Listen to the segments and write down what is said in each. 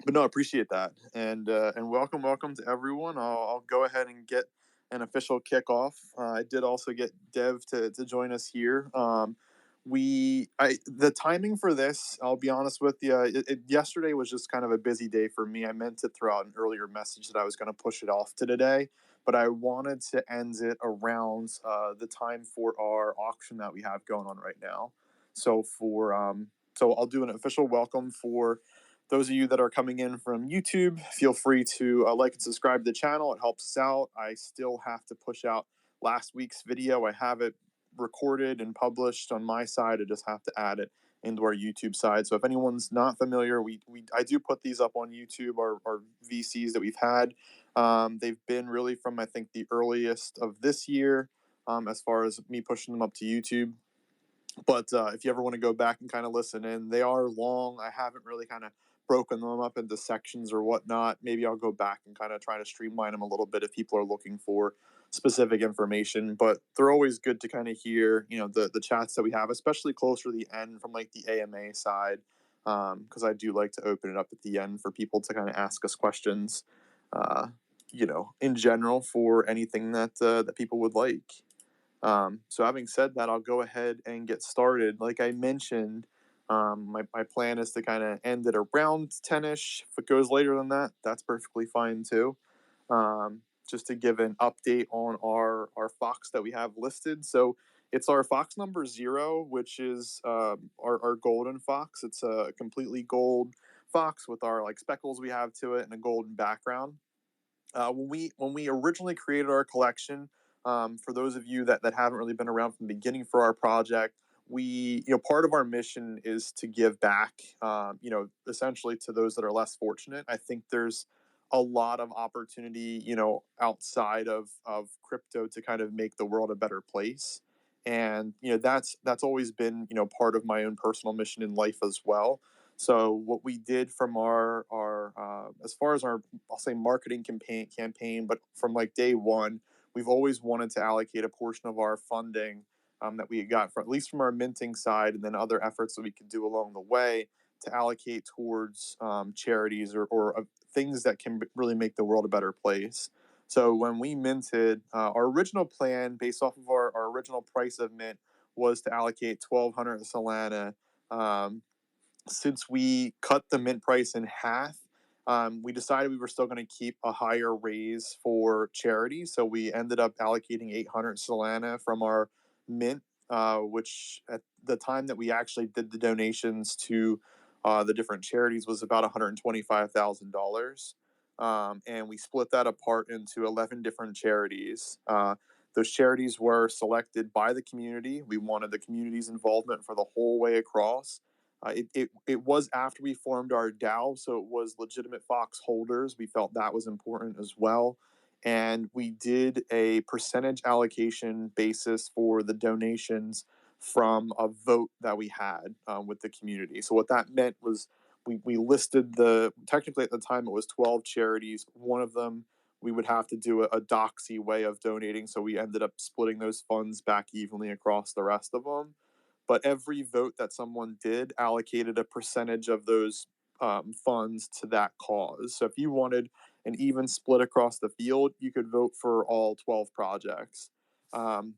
But no, I appreciate that, and welcome to everyone. I'll go ahead and get an official kickoff. I did also get Dev to join us here. The timing for this, I'll be honest with you. Yesterday was just kind of a busy day for me. I meant to throw out an earlier message that I was going to push it off to today, but I wanted to end it around the time for our auction that we have going on right now. So I'll do an official welcome for those of you that are coming in from YouTube. Feel free to like and subscribe to the channel. It helps us out. I still have to push out last week's video. I have it recorded and published on my side. I just have to add it into our YouTube side. So if anyone's not familiar, I do put these up on YouTube, our VCs that we've had. They've been really from, I think, the earliest of this year, as far as me pushing them up to YouTube. But if you ever want to go back and kind of listen in, they are long. I haven't really kind of broken them up into sections or whatnot. Maybe I'll go back and kind of try to streamline them a little bit if people are looking for specific information. But they're always good to kind of hear, the chats that we have, especially closer to the end from like the AMA side, because I do like to open it up at the end for people to kind of ask us questions, in general for anything that people would like. So having said that, I'll go ahead and get started. Like I mentioned, my plan is to kind of end it around 10ish. If it goes later than that, that's perfectly fine too. Just to give an update on our Fox that we have listed. So it's our Fox number 0, which is our golden Fox. It's a completely gold Fox with our like speckles we have to it and a golden background. When we originally created our collection, for those of you that haven't really been around from the beginning for our project, part of our mission is to give back, essentially to those that are less fortunate. I think there's a lot of opportunity, outside of crypto to kind of make the world a better place. And, that's always been, part of my own personal mission in life as well. So what we did from our as far as our, I'll say, marketing campaign, but from like day one, we've always wanted to allocate a portion of our funding, that we got from, at least from our minting side, and then other efforts that we could do along the way to allocate towards charities or things that can really make the world a better place. So when we minted, our original plan, based off of our original price of mint, was to allocate 1,200 Solana. Since we cut the mint price in half, we decided we were still going to keep a higher raise for charity. So we ended up allocating 800 Solana from our mint, which at the time that we actually did the donations to the different charities was about $125,000. And we split that apart into 11 different charities. Those charities were selected by the community. We wanted the community's involvement for the whole way across. It was after we formed our DAO, so it was legitimate Fox holders. We felt that was important as well. And we did a percentage allocation basis for the donations from a vote that we had with the community. So what that meant was we listed technically at the time it was 12 charities. One of them we would have to do a doxy way of donating. So we ended up splitting those funds back evenly across the rest of them. But every vote that someone did allocated a percentage of those funds to that cause. So if you wanted an even split across the field, you could vote for all 12 projects. Um,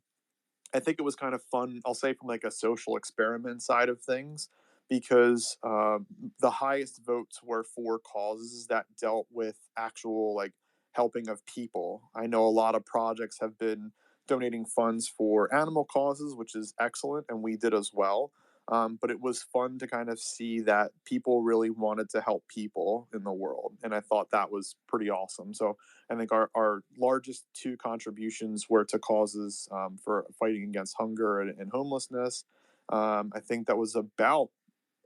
I think it was kind of fun, I'll say, from like a social experiment side of things, because the highest votes were for causes that dealt with actual like helping of people. I know a lot of projects have been donating funds for animal causes, which is excellent, and we did as well. But it was fun to kind of see that people really wanted to help people in the world, and I thought that was pretty awesome. So I think our largest two contributions were to causes for fighting against hunger and homelessness. I think that was about,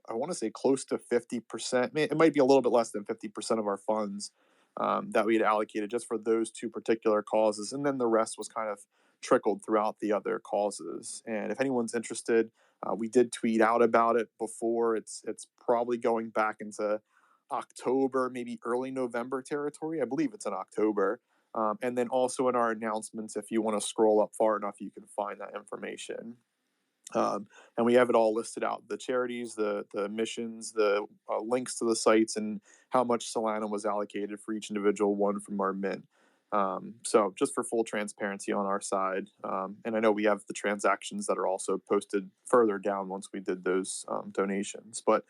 I want to say, close to 50%. It might be a little bit less than 50% of our funds that we had allocated just for those two particular causes. And then the rest was kind of trickled throughout the other causes. And if anyone's interested, we did tweet out about it before. It's probably going back into October, maybe early November territory. I believe it's in October. And then also in our announcements, if you want to scroll up far enough, you can find that information. And we have it all listed out: the charities, the missions, the links to the sites, and how much Solana was allocated for each individual one from our mint. So just for full transparency on our side, and I know we have the transactions that are also posted further down once we did those donations. But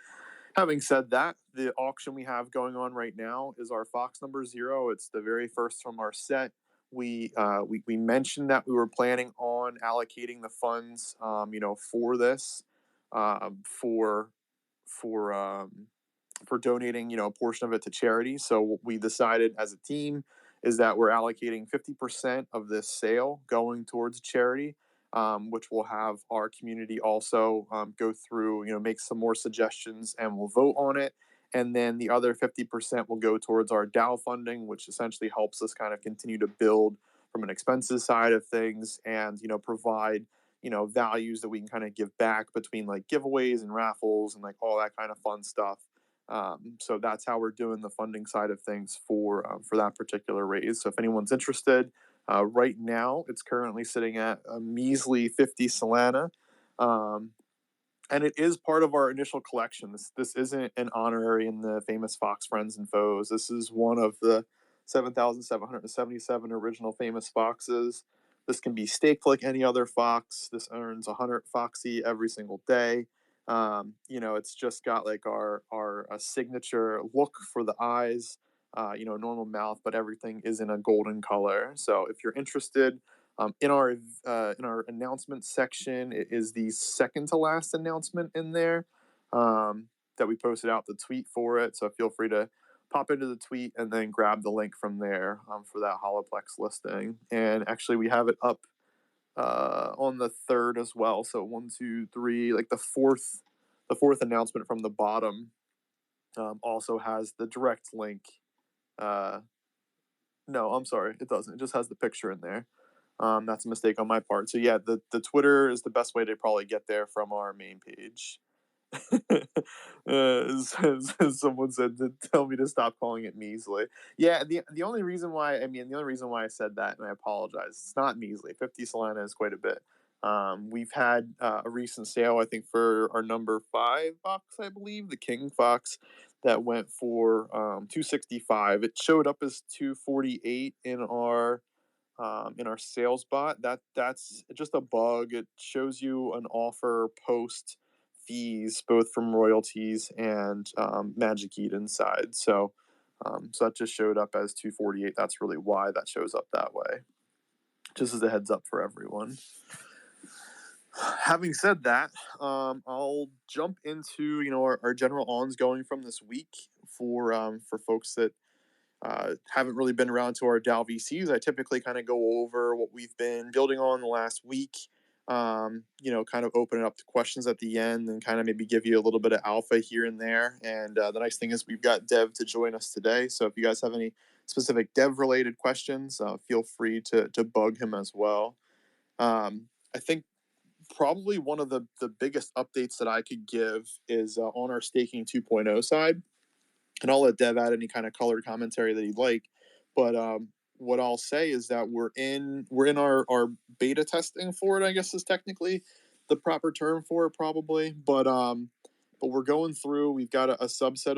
having said that, the auction we have going on right now is our Fox number 0. It's the very first from our set. We mentioned that we were planning on allocating the funds, for this, for for for donating, a portion of it to charity. So what we decided as a team is that we're allocating 50% of this sale going towards charity, which will have our community also go through, make some more suggestions, and we'll vote on it. And then the other 50% will go towards our DAO funding, which essentially helps us kind of continue to build from an expenses side of things, and, provide, values that we can kind of give back between like giveaways and raffles and like all that kind of fun stuff. So that's how we're doing the funding side of things for that particular raise. So if anyone's interested, right now it's currently sitting at a measly 50 Solana. Um, and it is part of our initial collection. This isn't an honorary in the famous Fox Friends and Foes. This is one of the 7,777 original famous foxes. This can be staked like any other fox. This earns 100 Foxy every single day. It's just got like our signature look for the eyes. Normal mouth, but everything is in a golden color. So if you're interested, in our announcement section, it is the second to last announcement in there, that we posted out the tweet for it. So feel free to pop into the tweet and then grab the link from there, for that Holoplex listing. And actually, we have it up on the third as well. So 1, 2, 3, like the fourth announcement from the bottom, also has the direct link. No, I'm sorry, it doesn't. It just has the picture in there. That's a mistake on my part. So yeah, the Twitter is the best way to probably get there from our main page. As someone said to tell me to stop calling it measly. Yeah, the only reason why I said that, and I apologize, it's not measly. 50 Solana is quite a bit. We've had a recent sale, I think, for our number 5 fox, I believe, the King Fox, that went for 265. It showed up as 248 in our sales bot. That's just a bug. It shows you an offer post fees, both from royalties and Magic Eden side. So that just showed up as 248. That's really why that shows up that way. Just as a heads up for everyone. Having said that, I'll jump into our general ons going from this week for folks that haven't really been around to our DAO VCs. I typically kind of go over what we've been building on the last week, kind of open it up to questions at the end, and kind of maybe give you a little bit of alpha here and there. And the nice thing is we've got Dev to join us today. So if you guys have any specific Dev related questions, feel free to bug him as well. I think probably one of the biggest updates that I could give is on our staking 2.0 side. And I'll let Dev add any kind of colored commentary that he'd like. But what I'll say is that we're in our beta testing for it, I guess is technically the proper term for it, probably. But we're going through. We've got a subset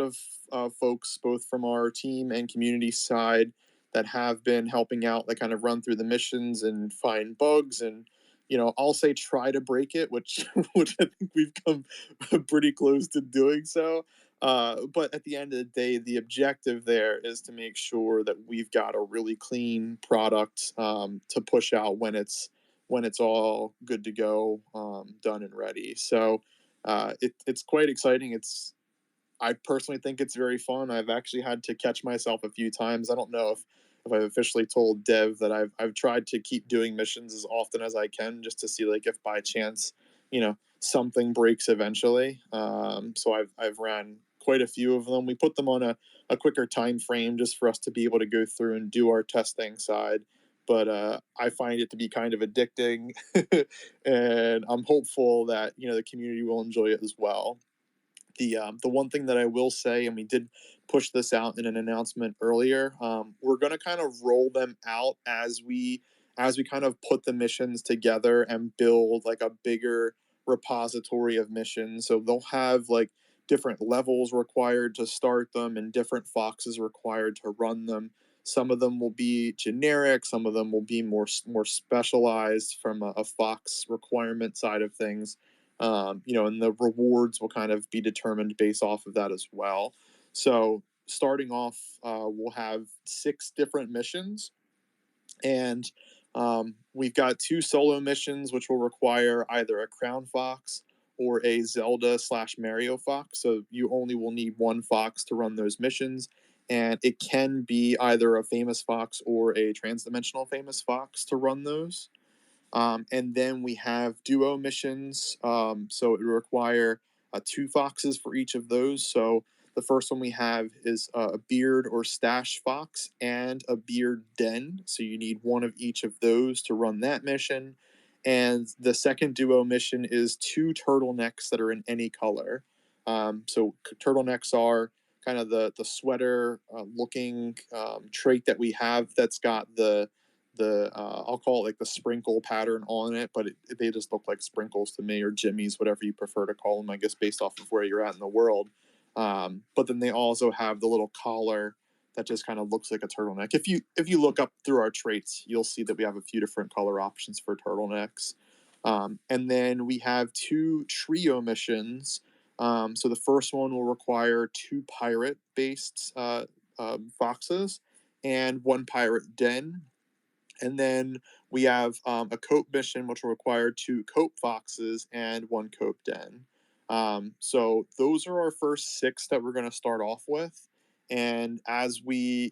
of folks, both from our team and community side, that have been helping out, like kind of run through the missions and find bugs, and I'll say try to break it, which which I think we've come pretty close to doing so. But at the end of the day, the objective there is to make sure that we've got a really clean product to push out when it's all good to go, done and ready. So it's quite exciting. I personally think it's very fun. I've actually had to catch myself a few times. I don't know if I've officially told Dev that I've tried to keep doing missions as often as I can, just to see like if by chance something breaks eventually. So I've ran quite a few of them. We put them on a quicker time frame just for us to be able to go through and do our testing side. But I find it to be kind of addicting, and I'm hopeful that the community will enjoy it as well. The one thing that I will say, and we did push this out in an announcement earlier, we're going to kind of roll them out as we kind of put the missions together and build like a bigger repository of missions. So they'll have like different levels required to start them and different foxes required to run them. Some of them will be generic, some of them will be more specialized from a fox requirement side of things. And the rewards will kind of be determined based off of that as well. So starting off, we'll have 6 different missions, and we've got 2 solo missions, which will require either a Crown Fox or a Zelda slash Mario Fox. So you only will need 1 fox to run those missions. And it can be either a famous fox or a transdimensional famous fox to run those. And then we have duo missions. So it will require 2 foxes for each of those. So the first one we have is a beard or stash fox and a beard den. So you need 1 of each of those to run that mission. And the second duo mission is 2 turtlenecks that are in any color. So turtlenecks are kind of the sweater looking trait that we have that's got the I'll call it like the sprinkle pattern on it, but they just look like sprinkles to me, or jimmies, whatever you prefer to call them, I guess, based off of where you're at in the world. But then they also have the little collar that just kind of looks like a turtleneck. If you look up through our traits, you'll see that we have a few different color options for turtlenecks. And then we have 2 trio missions. So the first one will require 2 pirate based foxes and 1 pirate den. And then we have a cope mission, which will require 2 cope foxes and 1 cope den. So those are our first 6 that we're going to start off with. And as we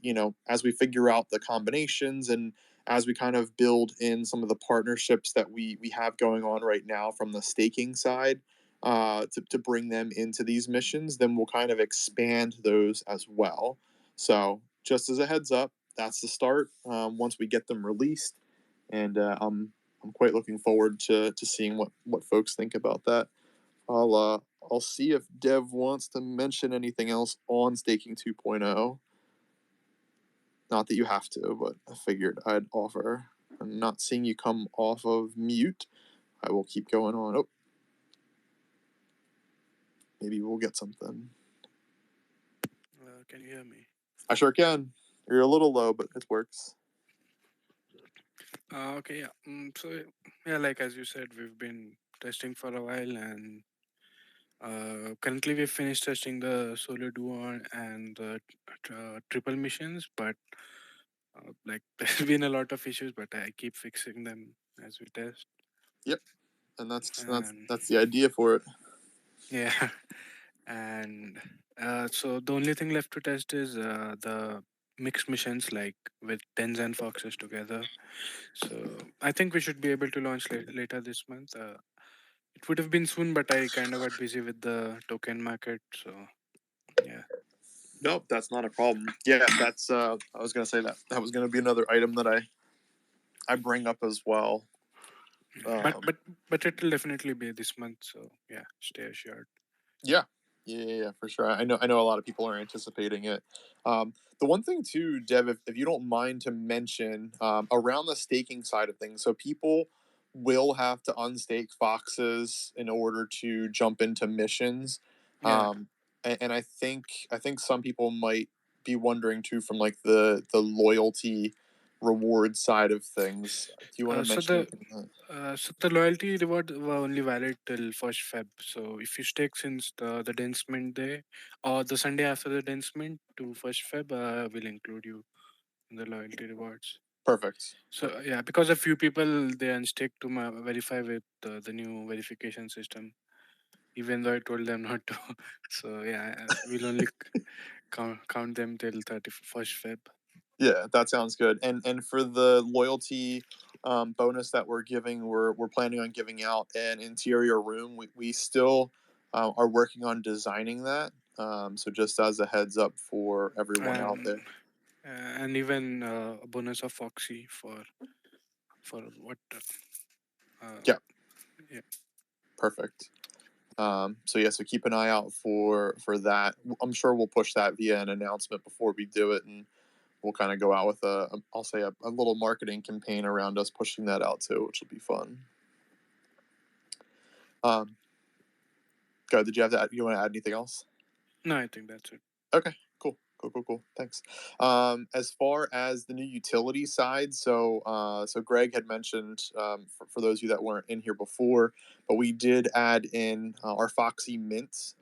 figure out the combinations, and as we kind of build in some of the partnerships that we have going on right now from the staking side, to bring them into these missions, then we'll kind of expand those as well. So just as a heads up, that's the start. Once we get them released, and I'm quite looking forward to seeing what folks think about that. I'll see if Dev wants to mention anything else on Staking 2.0. Not that you have to, but I figured I'd offer. I'm not seeing you come off of mute. I will keep going on. Oh, maybe we'll get something. Can you hear me? I sure can. You're a little low, but it works. Okay, yeah. So yeah, like as you said, we've been testing for a while, and currently we've finished testing the solo duo and the triple missions. But like there's been a lot of issues, but I keep fixing them as we test. Yep, and that's that's And that's the idea for it. yeah, and so the only thing left to test is the mixed missions, like with tens and foxes together. So I think we should be able to launch later this month. It would have been soon, but I kind of got busy with the token market. So yeah. Nope, that's not a problem. Yeah, that's I was gonna say that was gonna be another item that I bring up as well. But Um, but but it will definitely be this month. So yeah, stay assured. yeah, yeah, for sure. I know a lot of people are anticipating it. The one thing too, Dev, if you don't mind to mention, around the staking side of things, so people will have to unstake foxes in order to jump into missions. Yeah. And I think some people might be wondering too, from like the loyalty reward side of things. Do you want to Uh, so mention the anything on that? so the loyalty reward were only valid till first Feb. So if you stake since the dense mint day or the Sunday after the dense mint to first Feb, will include you in the loyalty rewards. Perfect. So Perfect. yeah, because a few people they unstake to verify with the new verification system, even though I told them not to. So yeah, we'll only count them till 31st Feb. Yeah, that sounds good. And for the loyalty bonus that we're giving, we're planning on giving out an interior room. We still are working on designing that. So just as a heads up for everyone out And there. and even a bonus of Foxy for what? Uh, Yeah, yeah. perfect. So yeah, so keep an eye out for that. I'm sure we'll push that via an announcement before we do it, and we'll kind of go out with I'll say a little marketing campaign around us pushing that out too, which will be fun. Um, Go. Did you have to? You want to add anything else? No, I think that's it. Okay, cool. Cool, cool, cool. Thanks. As far as the new utility side, so Greg had mentioned, for those of you that weren't in here before, but we did add in our Foxy Mint.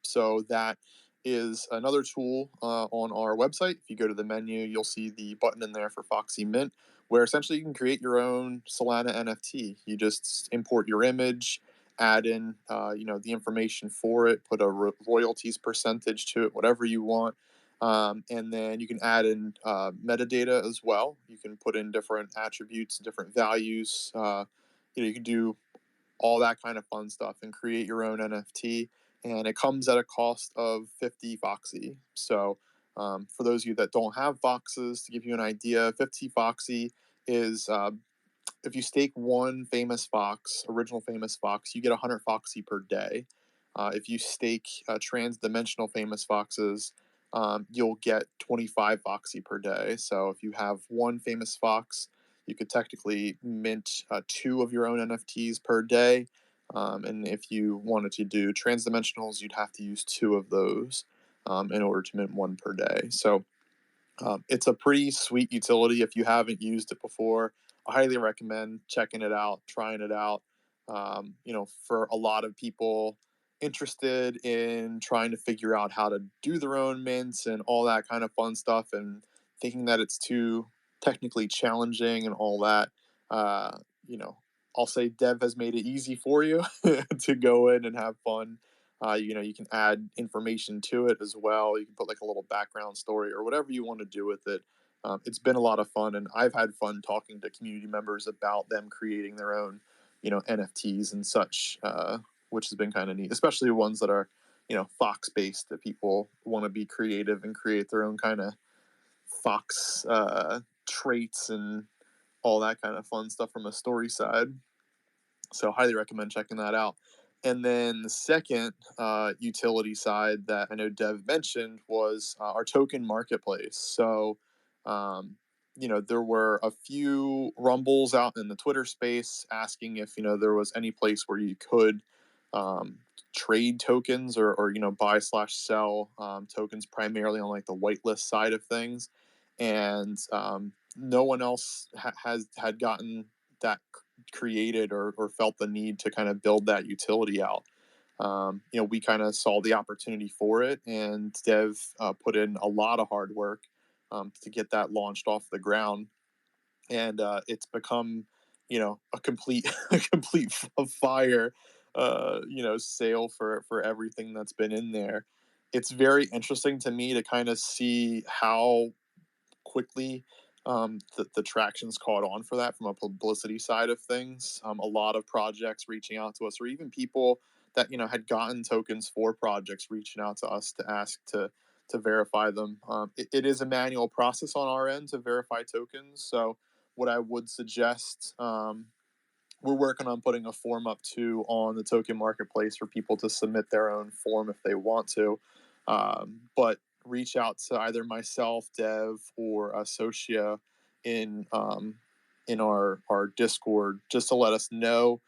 So that is another tool on our website. If you go to the menu, you'll see the button in there for Foxy Mint, where essentially you can create your own Solana NFT. You just import your image, add in the information for it, put a royalties percentage to it, whatever you want, and then you can add in metadata as well. You can put in different attributes, different values. You can do all that kind of fun stuff and create your own NFT, and it comes at a cost of 50 Foxy. So for those of you that don't have Foxes, to give you an idea, 50 Foxy is if you stake one famous fox, original famous fox, you get 100 foxy per day. If you stake trans-dimensional famous foxes, you'll get 25 foxy per day. So if you have one famous fox, you could technically mint two of your own NFTs per day. And if you wanted to do trans-dimensionals, you'd have to use two of those in order to mint one per day. So it's a pretty sweet utility. If you haven't used it before, I highly recommend checking it out, trying it out. For a lot of people interested in trying to figure out how to do their own mints and all that kind of fun stuff, and thinking that it's too technically challenging and all that, uh, you know, I'll say Dev has made it easy for you to go in and have fun. You can add information to it as well. You can put like a little background story or whatever you want to do with it. It's been a lot of fun, and I've had fun talking to community members about them creating their own, NFTs and such, which has been kind of neat, especially ones that are, Fox based, that people want to be creative and create their own kind of Fox traits and all that kind of fun stuff from a story side. So highly recommend checking that out. And then the second utility side that I know Dev mentioned was our token marketplace. So, there were a few rumbles out in the Twitter space asking if, there was any place where you could um, trade tokens or buy/sell tokens primarily on like the whitelist side of things. And no one else has had gotten that created or felt the need to kind of build that utility out. We kind of saw the opportunity for it, and Dev put in a lot of hard work to get that launched off the ground, and it's become, a complete a complete fire, sale for everything that's been in there. It's very interesting to me to kind of see how quickly the traction's caught on for that from a publicity side of things. A lot of projects reaching out to us, or even people that had gotten tokens for projects reaching out to us to ask to verify them. It is a manual process on our end to verify tokens. So what I would suggest, we're working on putting a form up too on the token marketplace for people to submit their own form if they want to. But reach out to either myself, Dev, or Socia in our Discord just to let us know.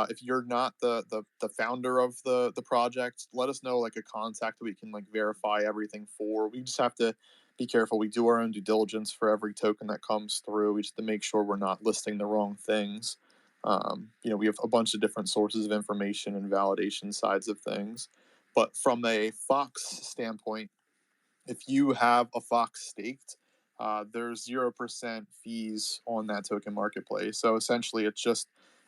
If you're not the founder of the project, let us know like a contact that we can like verify everything for. We just have to be careful. We do our own due diligence for every token that comes through. We just have to make sure we're not listing the wrong things. We have a bunch of different sources of information and validation sides of things. But from a Fox standpoint, if you have a Fox staked, there's 0% fees on that token marketplace. So essentially,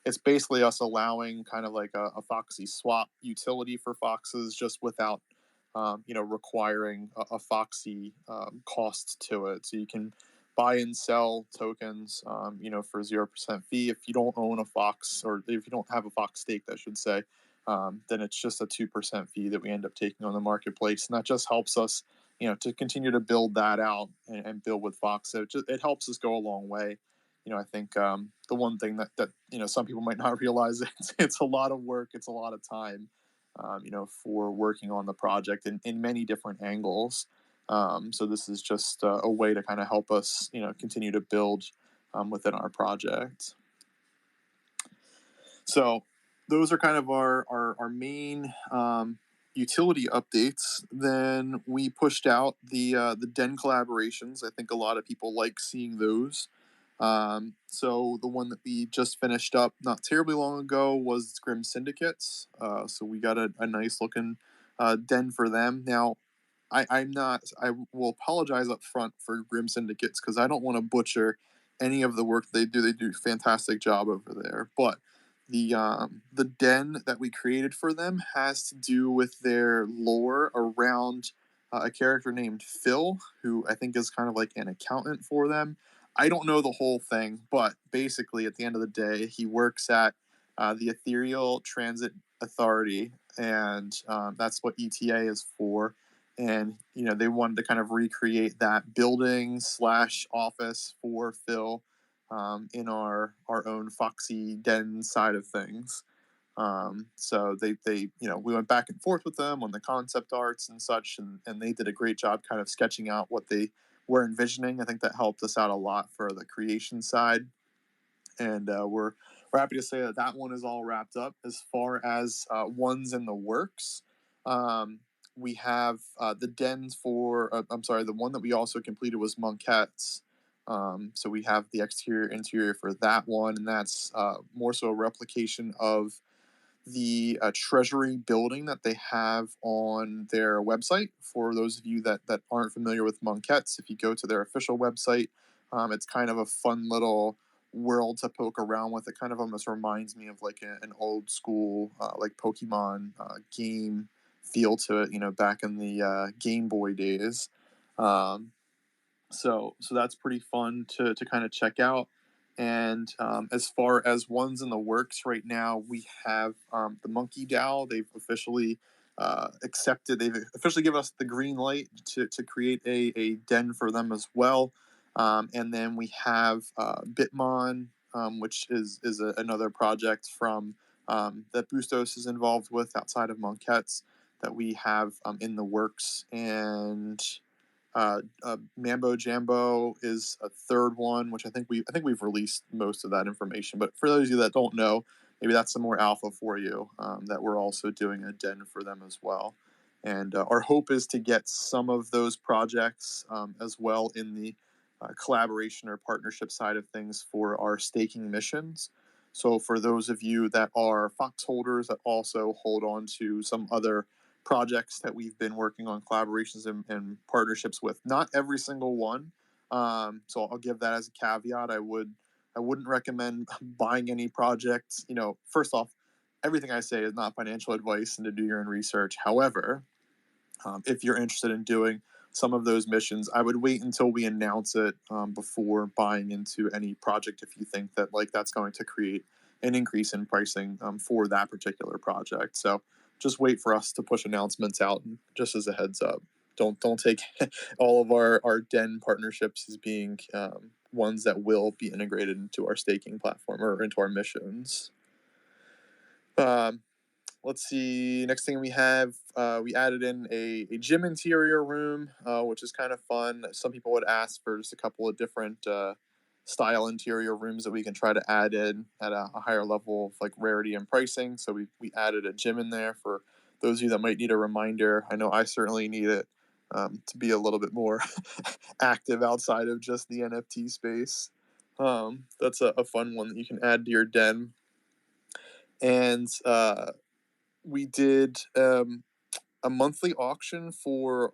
it's basically us allowing kind of like a Foxy swap utility for Foxes, just without requiring a Foxy cost to it. So you can buy and sell tokens, for 0% fee. If you don't own a Fox, or if you don't have a Fox staked, I should say, then it's just a 2% fee that we end up taking on the marketplace, and that just helps us, to continue to build that out and build with Fox. So it helps us go a long way. I think the one thing that some people might not realize, it's a lot of work, it's a lot of time, for working on the project in many different angles. So this is just a way to kind of help us, continue to build within our project. So those are kind of our main utility updates. Then we pushed out the Den collaborations. I think a lot of people like seeing those. So the one that we just finished up not terribly long ago was Grim Syndicates. So we got a nice looking den for them. Now, I'm not. I will apologize up front for Grim Syndicates because I don't want to butcher any of the work they do. They do a fantastic job over there. But the den that we created for them has to do with their lore around a character named Phil, who I think is kind of like an accountant for them. I don't know the whole thing, but basically, at the end of the day, he works at the Ethereal Transit Authority, and that's what ETA is for. And they wanted to kind of recreate that building slash office for Phil in our own Foxy Den side of things. So they we went back and forth with them on the concept arts and such, and they did a great job kind of sketching out what they were envisioning. I think that helped us out a lot for the creation side, and we're happy to say that that one is all wrapped up. As far as ones in the works, um, we have the dens for. I'm sorry, the one that we also completed was Monkettes. So we have the exterior interior for that one, and that's more so a replication of the treasury building that they have on their website. For those of you that aren't familiar with Monkettes, if you go to their official website, it's kind of a fun little world to poke around with. It kind of almost reminds me of like an old school like Pokemon game feel to it, back in the Game Boy days. Um, so that's pretty fun to kind of check out. And as far as ones in the works right now, we have the Monkey DAO. They've officially accepted. They've officially given us the green light to create a den for them as well. And then we have Bitmon, which is another project from that Bustos is involved with outside of Monkettes that we have in the works. And Mambo Jambo is a third one, which I think we've released most of that information. But for those of you that don't know, maybe that's some more alpha for you. That we're also doing a den for them as well, and our hope is to get some of those projects as well in the collaboration or partnership side of things for our staking missions. So for those of you that are Fox holders that also hold on to some other projects that we've been working on collaborations and partnerships with. Not every single one. So I'll give that as a caveat. I wouldn't recommend buying any projects. First off, everything I say is not financial advice and to do your own research. However, if you're interested in doing some of those missions, I would wait until we announce it before buying into any project if you think that like that's going to create an increase in pricing for that particular project. So just wait for us to push announcements out. And just as a heads up, don't take all of our den partnerships as being ones that will be integrated into our staking platform or into our missions. Um, let's see. Next thing we have, we added in a gym interior room, which is kind of fun. Some people would ask for just a couple of different style interior rooms that we can try to add in at a higher level of like rarity and pricing. So we added a gym in there for those of you that might need a reminder. I know I certainly need it to be a little bit more active outside of just the NFT space. That's a fun one that you can add to your den. And we did a monthly auction for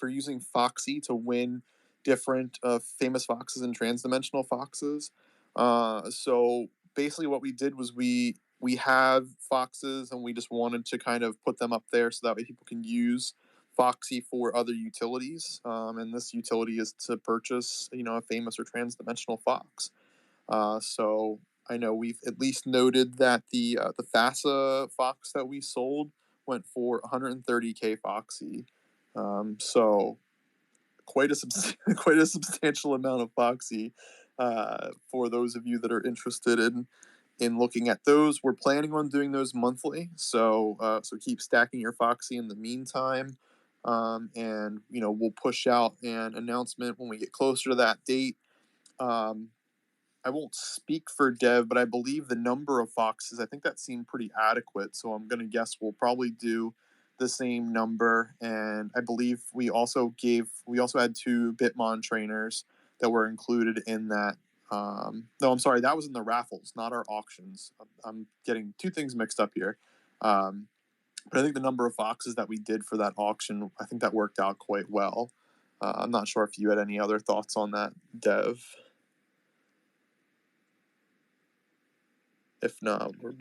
using Foxy to win different famous foxes and transdimensional foxes. So basically, what we did was we have foxes and we just wanted to kind of put them up there so that way people can use Foxy for other utilities. And this utility is to purchase a famous or transdimensional fox. So I know we've at least noted that the FASA Fox that we sold went for 130K Foxy. So quite a quite a substantial amount of Foxy for those of you that are interested in looking at those. We're planning on doing those monthly, so keep stacking your Foxy in the meantime. And we'll push out an announcement when we get closer to that date. Um, I won't speak for Dev, but I believe the number of foxes, I think that seemed pretty adequate. So I'm going to guess we'll probably do the same number. And I believe we also had two Bitmon trainers that were included in that. No, I'm sorry, that was in the raffles, not our auctions. I'm getting two things mixed up here. Um, but I think the number of foxes that we did for that auction, I think that worked out quite well. I'm not sure if you had any other thoughts on that, Dev. If not, we're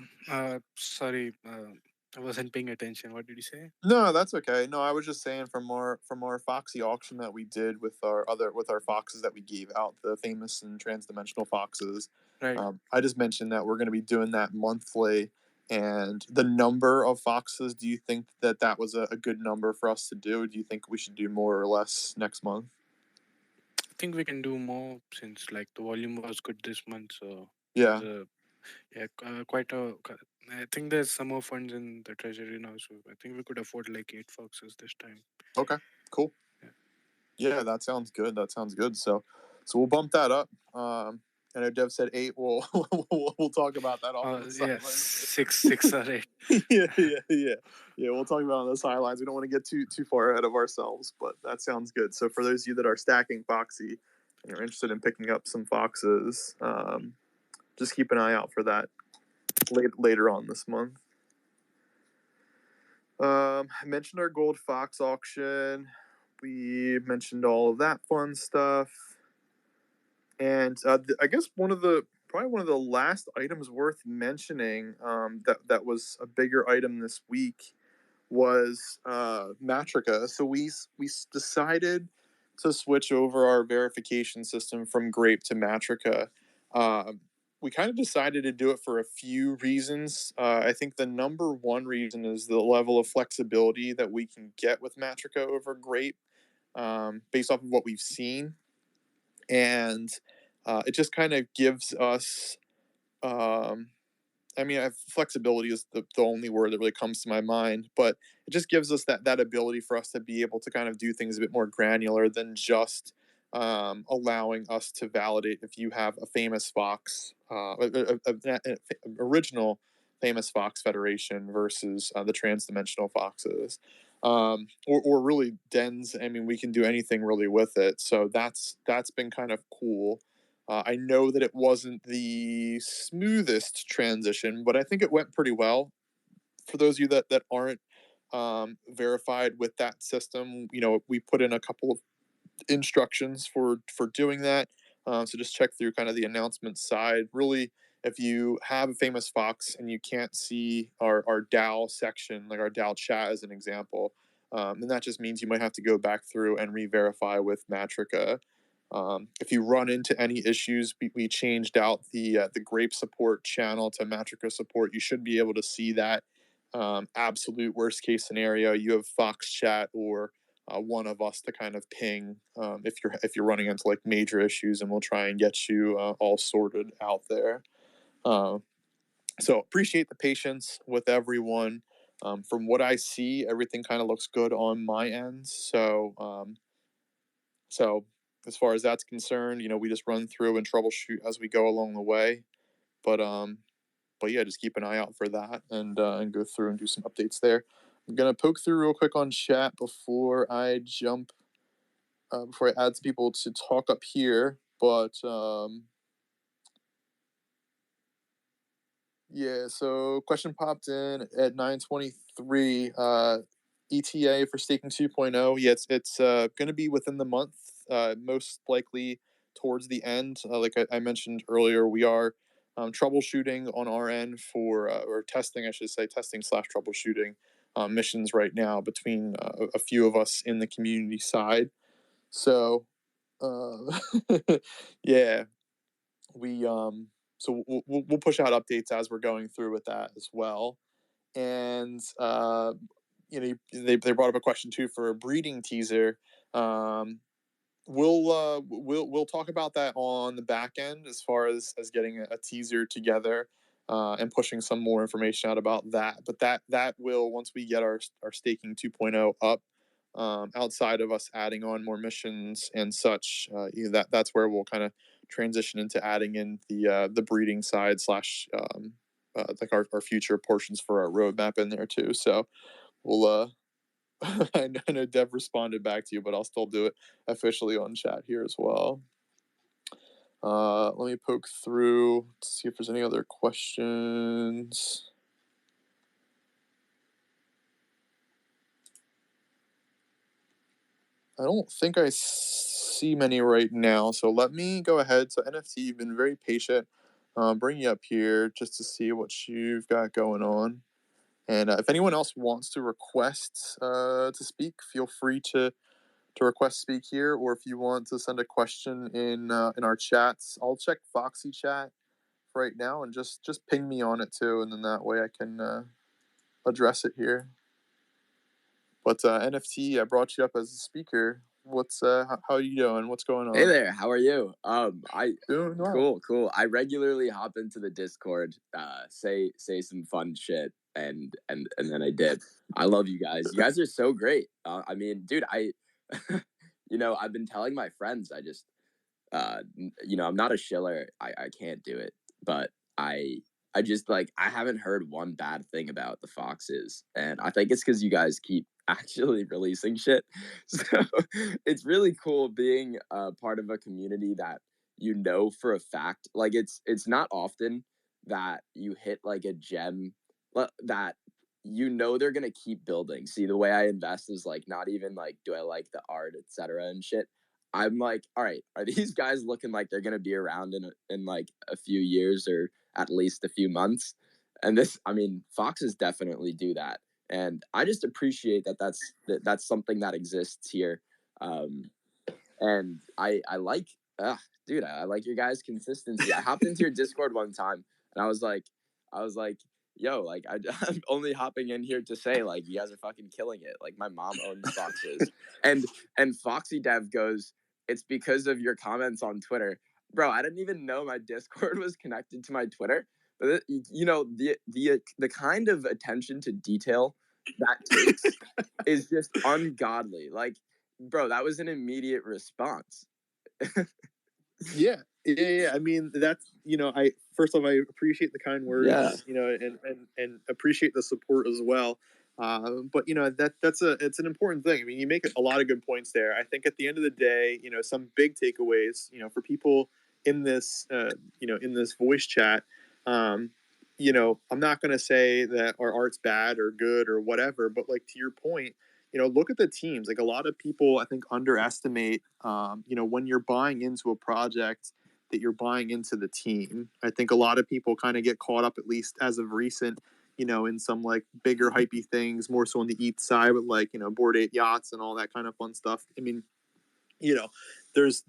Sorry, I wasn't paying attention. What did you say? no, that's okay. No, I was just saying from our Foxy auction that we did with our foxes that we gave out, the famous and transdimensional foxes. Right. I just mentioned that we're going to be doing that monthly, and the number of foxes. Do you think that that was a good number for us to do? Do you think we should do more or less next month? I think we can do more since like the volume was good this month. So there's Yeah. a yeah quite a. I think there's some more funds in the treasury now, so I think we could afford like 8 foxes this time. Okay. Cool. Yeah. Yeah, that sounds good. That sounds good. So we'll bump that up. I know Dev said eight. We'll talk about that off on the Yeah, sidelines. six or eight. Yeah. We'll talk about it on the sidelines. We don't want to get too far ahead of ourselves, but that sounds good. So for those of you that are stacking Foxy and you're interested in picking up some foxes, just keep an eye out for that later on this month. I mentioned our gold fox auction. We mentioned all of that fun stuff, and I guess probably one of the last items worth mentioning that was a bigger item this week was Matrica. So we decided to switch over our verification system from Grape to Matrica. We kind of decided to do it for a few reasons. I think the number one reason is the level of flexibility that we can get with Matrica over Grape, based off of what we've seen, and it just kind of gives us. Um, I mean, flexibility is the only word that really comes to my mind, but it just gives us that ability for us to be able to kind of do things a bit more granular than just allowing us to validate if you have a famous Fox, original famous Fox Federation versus the transdimensional Foxes. Or really dens. I mean, we can do anything really with it. So that's been kind of cool. I know that it wasn't the smoothest transition, but I think it went pretty well. For those of you that aren't verified with that system, we put in a couple of instructions for doing that. So just check through kind of the announcement side. Really, if you have a famous Fox and you can't see our DAO section, like our DAO chat as an example, then that just means you might have to go back through and re-verify with Matrica. If you run into any issues, we changed out the Grape support channel to Matrica support. You should be able to see that. Absolute worst case scenario, you have Fox chat or one of us to kind of ping if you're running into like major issues, and we'll try and get you all sorted out there. Uh, so appreciate the patience with everyone. From what I see, everything kind of looks good on my end. So as far as that's concerned, we just run through and troubleshoot as we go along the way. But but yeah, just keep an eye out for that and go through and do some updates there. I'm gonna poke through real quick on chat before I jump before I add some people to talk up here. But yeah, so question popped in at 9:23. ETA for staking 2.0. Yeah, it's going to be within the month. Most likely towards the end. Like I mentioned earlier, we are troubleshooting on our end for or testing, I should say, testing slash troubleshooting missions right now between a few of us in the community side. So uh, yeah, we so we'll push out updates as we're going through with that as well. And they brought up a question too for a breeding teaser. Um, we'll talk about that on the back end as far as getting a teaser together and pushing some more information out about that. But that will, once we get our staking 2.0 up, outside of us adding on more missions and such, that's where we'll kind of transition into adding in the breeding side slash like our future portions for our roadmap in there too. So we'll I know Dev responded back to you, but I'll still do it officially on chat here as well. Let me poke through to see if there's any other questions. I don't think I see many right now, so let me go ahead. So NFT, you've been very patient. Bring you up here just to see what you've got going on. And if anyone else wants to request to speak, feel free to request speak here, or if you want to send a question in our chats, I'll check Foxy chat right now and just ping me on it too, and then that way I can address it here. But NFT, I brought you up as a speaker. What's how are you doing? What's going Hey on? there, how are you? I Doing well. cool. I regularly hop into the Discord, say some fun shit, and then I dip. I love you guys. You guys are so great. I mean, dude, I've been telling my friends. I'm not a shiller. I can't do it, but I just like I haven't heard one bad thing about the Foxes, and I think it's because you guys keep actually releasing shit. So it's really cool being a part of a community that you know for a fact. Like it's not often that you hit like a gem that you know they're gonna keep building. See, the way I invest is like not even like do I like the art, etc. and shit. I'm like, all right, are these guys looking like they're gonna be around in like a few years or at least a few months? And I mean, foxes definitely do that, and I just appreciate that's something that exists here. Um, and I like, dude, I like your guys' consistency. I hopped into your Discord one time, and I was like, yo, like I'm only hopping in here to say like you guys are fucking killing it. Like my mom owns foxes, and FoxyDAO goes, it's because of your comments on Twitter, bro. I didn't even know my Discord was connected to my Twitter. But the kind of attention to detail that takes is just ungodly. Like, bro, that was an immediate response. Yeah. I mean, that's I first off, I appreciate the kind Yeah. words, and appreciate the support as well. But it's an important thing. I mean, you make a lot of good points there. I think at the end of the day, some big takeaways, for people in this, in this voice chat. Um, I'm not going to say that our art's bad or good or whatever, but like to your point, look at the teams. Like a lot of people, I think, underestimate, when you're buying into a project, that you're buying into the team. I think a lot of people kind of get caught up, at least as of recent, in some like bigger hypey things, more so on the ETH side with like, Bored Ape Yachts and all that kind of fun stuff. I mean, you know, there's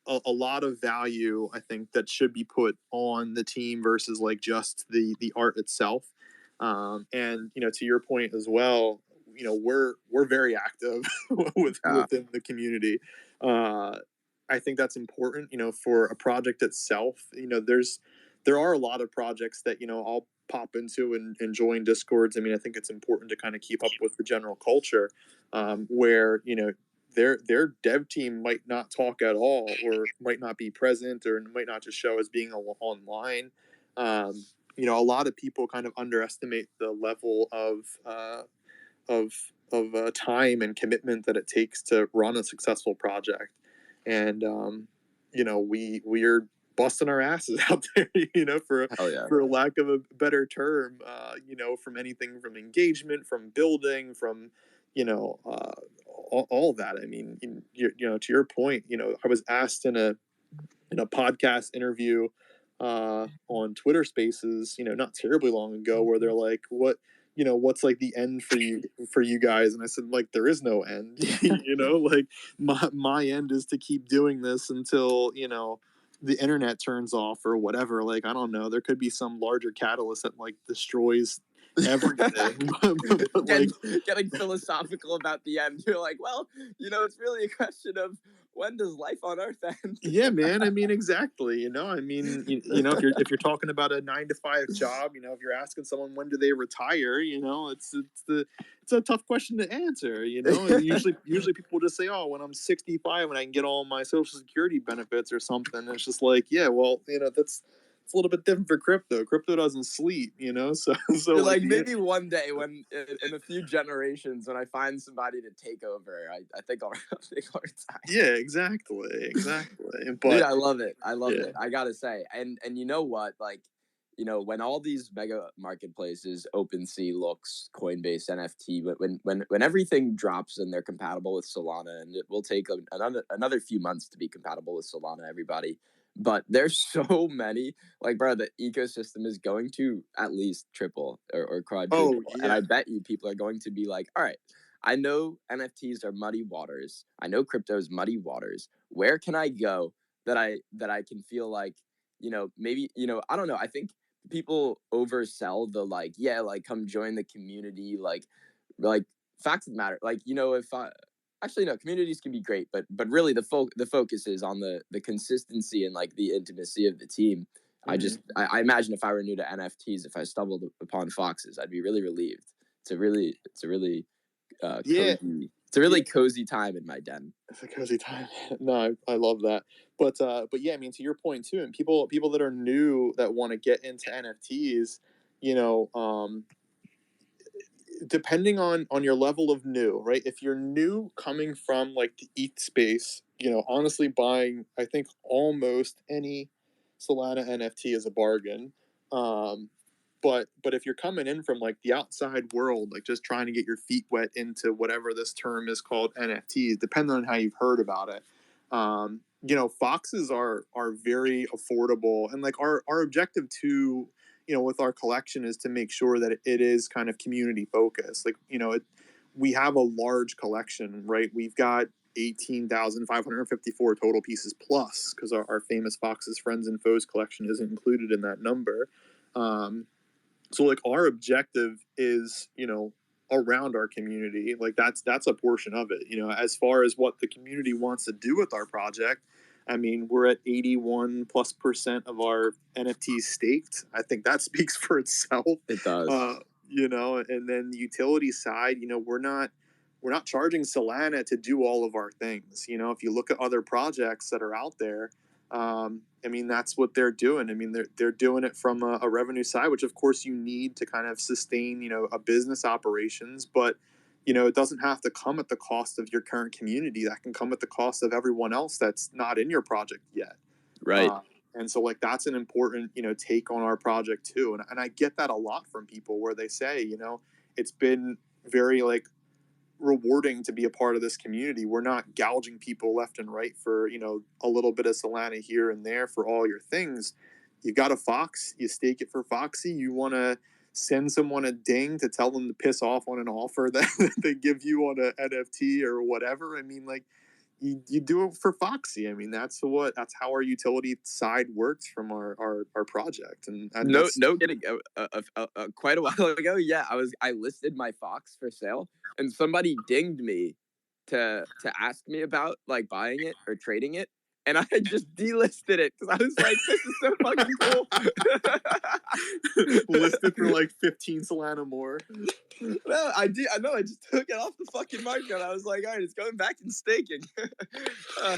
a lot of value, I think, that should be put on the team versus like just the art itself. And to your point as well, we're very active Uh, within the community. I think that's important, for a project itself. There are a lot of projects that I'll pop into and join discords. I mean, I think it's important to kind of keep up with the general culture, where their dev team might not talk at all, or might not be present, or might not just show as being online. A lot of people kind of underestimate the level of time and commitment that it takes to run a successful project. And we're busting our asses out there, hell yeah. for a lack of a better term, from anything from engagement, from building, from all that. I mean, to your point, I was asked in a podcast interview on Twitter Spaces, not terribly long ago, where they're like, what's like the end for you guys? And I said, like, there is no end. Like my end is to keep doing this until the internet turns off or whatever. Like, I don't know, there could be some larger catalyst that like destroys everything. But getting philosophical about the end. You're like, well, it's really a question of when does life on Earth end? Yeah, man. I mean, exactly. If you're talking about a 9 to 5 job, if you're asking someone when do they retire, it's a tough question to answer. Usually people just say, oh, when I'm 65 and I can get all my Social Security benefits or something. And it's just like, yeah, well, that's. It's a little bit different for crypto. Crypto doesn't sleep, so You're like maybe one day when in a few generations when I find somebody to take over, I think I'll retire. Yeah, exactly. But dude, I love it. I gotta say, and you know what, like, when all these mega marketplaces, OpenSea, Looks, Coinbase, NFT, when everything drops and they're compatible with Solana, and it will take another few months to be compatible with Solana, everybody. But there's so many, like, bro, the ecosystem is going to at least triple or quadruple. Oh, yeah. And I bet you people are going to be like, all right, I know NFTs are muddy waters. I know crypto is muddy waters. Where can I go that I can feel like, maybe, I don't know. I think people oversell the like, yeah, like come join the community, like facts of the matter. Like, if I actually no, communities can be great, but really the focus is on the consistency and like the intimacy of the team. I imagine if I were new to NFTs, if I stumbled upon Foxes, I'd be really relieved. It's a really cozy. It's a really cozy time in my den. It's a cozy time. No, I love that. But yeah, I mean, to your point too, and people that are new that want to get into NFTs, depending on your level of new, right? If you're new coming from like the ETH space, honestly buying, I think almost any Solana NFT is a bargain. But if you're coming in from like the outside world, like just trying to get your feet wet into whatever this term is called NFTs, depending on how you've heard about it, Foxes are very affordable, and like our objective too, with our collection is to make sure that it is kind of community focused. Like, we have a large collection, right? We've got 18,554 total pieces plus, because our famous Foxes, Friends, and Foes collection isn't included in that number. So like our objective is, around our community. Like that's a portion of it. As far as what the community wants to do with our project, I mean, we're at 81+% of our NFTs staked. I think that speaks for itself. It does. And then the utility side, we're not charging Solana to do all of our things. If you look at other projects that are out there, I mean, that's what they're doing. I mean, they're doing it from a revenue side, which of course you need to kind of sustain, a business operations. But, it doesn't have to come at the cost of your current community. That can come at the cost of everyone else that's not in your project yet. Right. And so like that's an important, take on our project too. And I get that a lot from people where they say, it's been very like rewarding to be a part of this community. We're not gouging people left and right for, a little bit of Solana here and there for all your things. You got a Fox, you stake it for Foxy. You want to send someone a ding to tell them to piss off on an offer that they give you on an NFT or whatever. I mean, like, you do it for Foxy. I mean, that's how our utility side works from our project. And no kidding. Quite a while ago, yeah, I listed my Fox for sale, and somebody dinged me to ask me about like buying it or trading it, and I just delisted it because I was like, this is so fucking cool. Listed for like 15 Solana more. No, I know. I just took it off the fucking market. I was like, all right, it's going back in staking.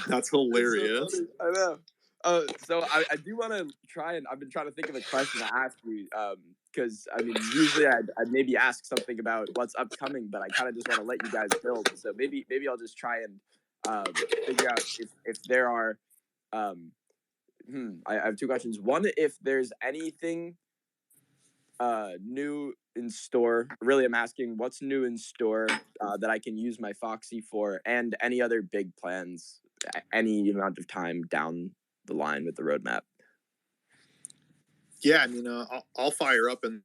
That's hilarious. So I know. So I do want to try, and I've been trying to think of a question to ask you, because I mean, usually I'd maybe ask something about what's upcoming, but I kind of just want to let you guys build. So maybe I'll just try and figure out if there are. I have two questions. One, if there's anything new in store. Really, I'm asking what's new in store that I can use my Foxy for, and any other big plans, any amount of time down the line with the roadmap. Yeah, I mean, I'll fire up and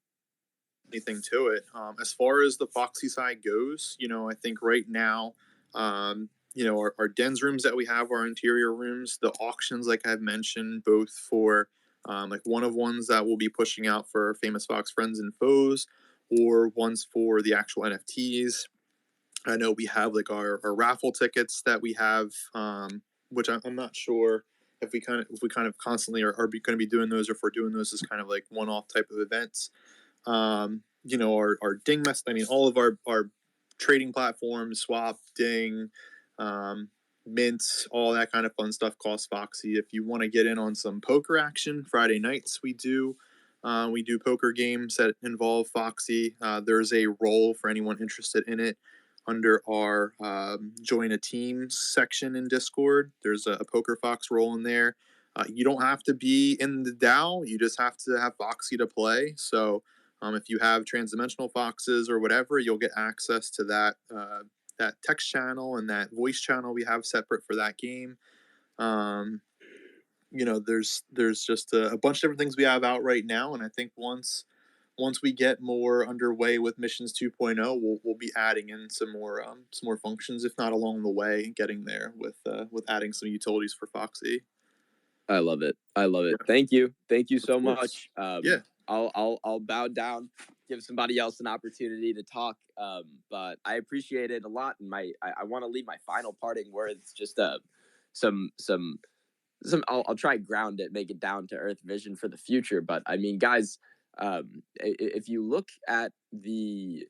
anything to it. As far as the Foxy side goes, I think right now, our dens rooms that we have, our interior rooms, the auctions, like I've mentioned, both for like one of ones that we'll be pushing out for Famous Fox Friends and Foes, or ones for the actual NFTs. I know we have like our raffle tickets that we have, which I'm not sure if we kind of constantly are going to be doing those, or if we're doing those as kind of like one-off type of events. Our Ding mess. I mean, all of our trading platforms, Swap, Ding, Mint, all that kind of fun stuff costs Foxy. If you want to get in on some poker action, Friday nights we do. We do poker games that involve Foxy. There's a role for anyone interested in it under our join a team section in Discord. There's a Poker Fox role in there. You don't have to be in the DAO. You just have to have Foxy to play. So if you have transdimensional foxes or whatever, you'll get access to that text channel and that voice channel we have separate for that game. There's just a bunch of different things we have out right now, and I think once we get more underway with missions 2.0, we'll be adding in some more functions, if not along the way, getting there with adding some utilities for Foxy. I love it. Yeah. Thank you so much. Yeah. I'll bow down, give somebody else an opportunity to talk. But I appreciate it a lot, and I want to leave my final parting words just some I'll try ground it, make it down to earth vision for the future. But I mean, guys, if you look at the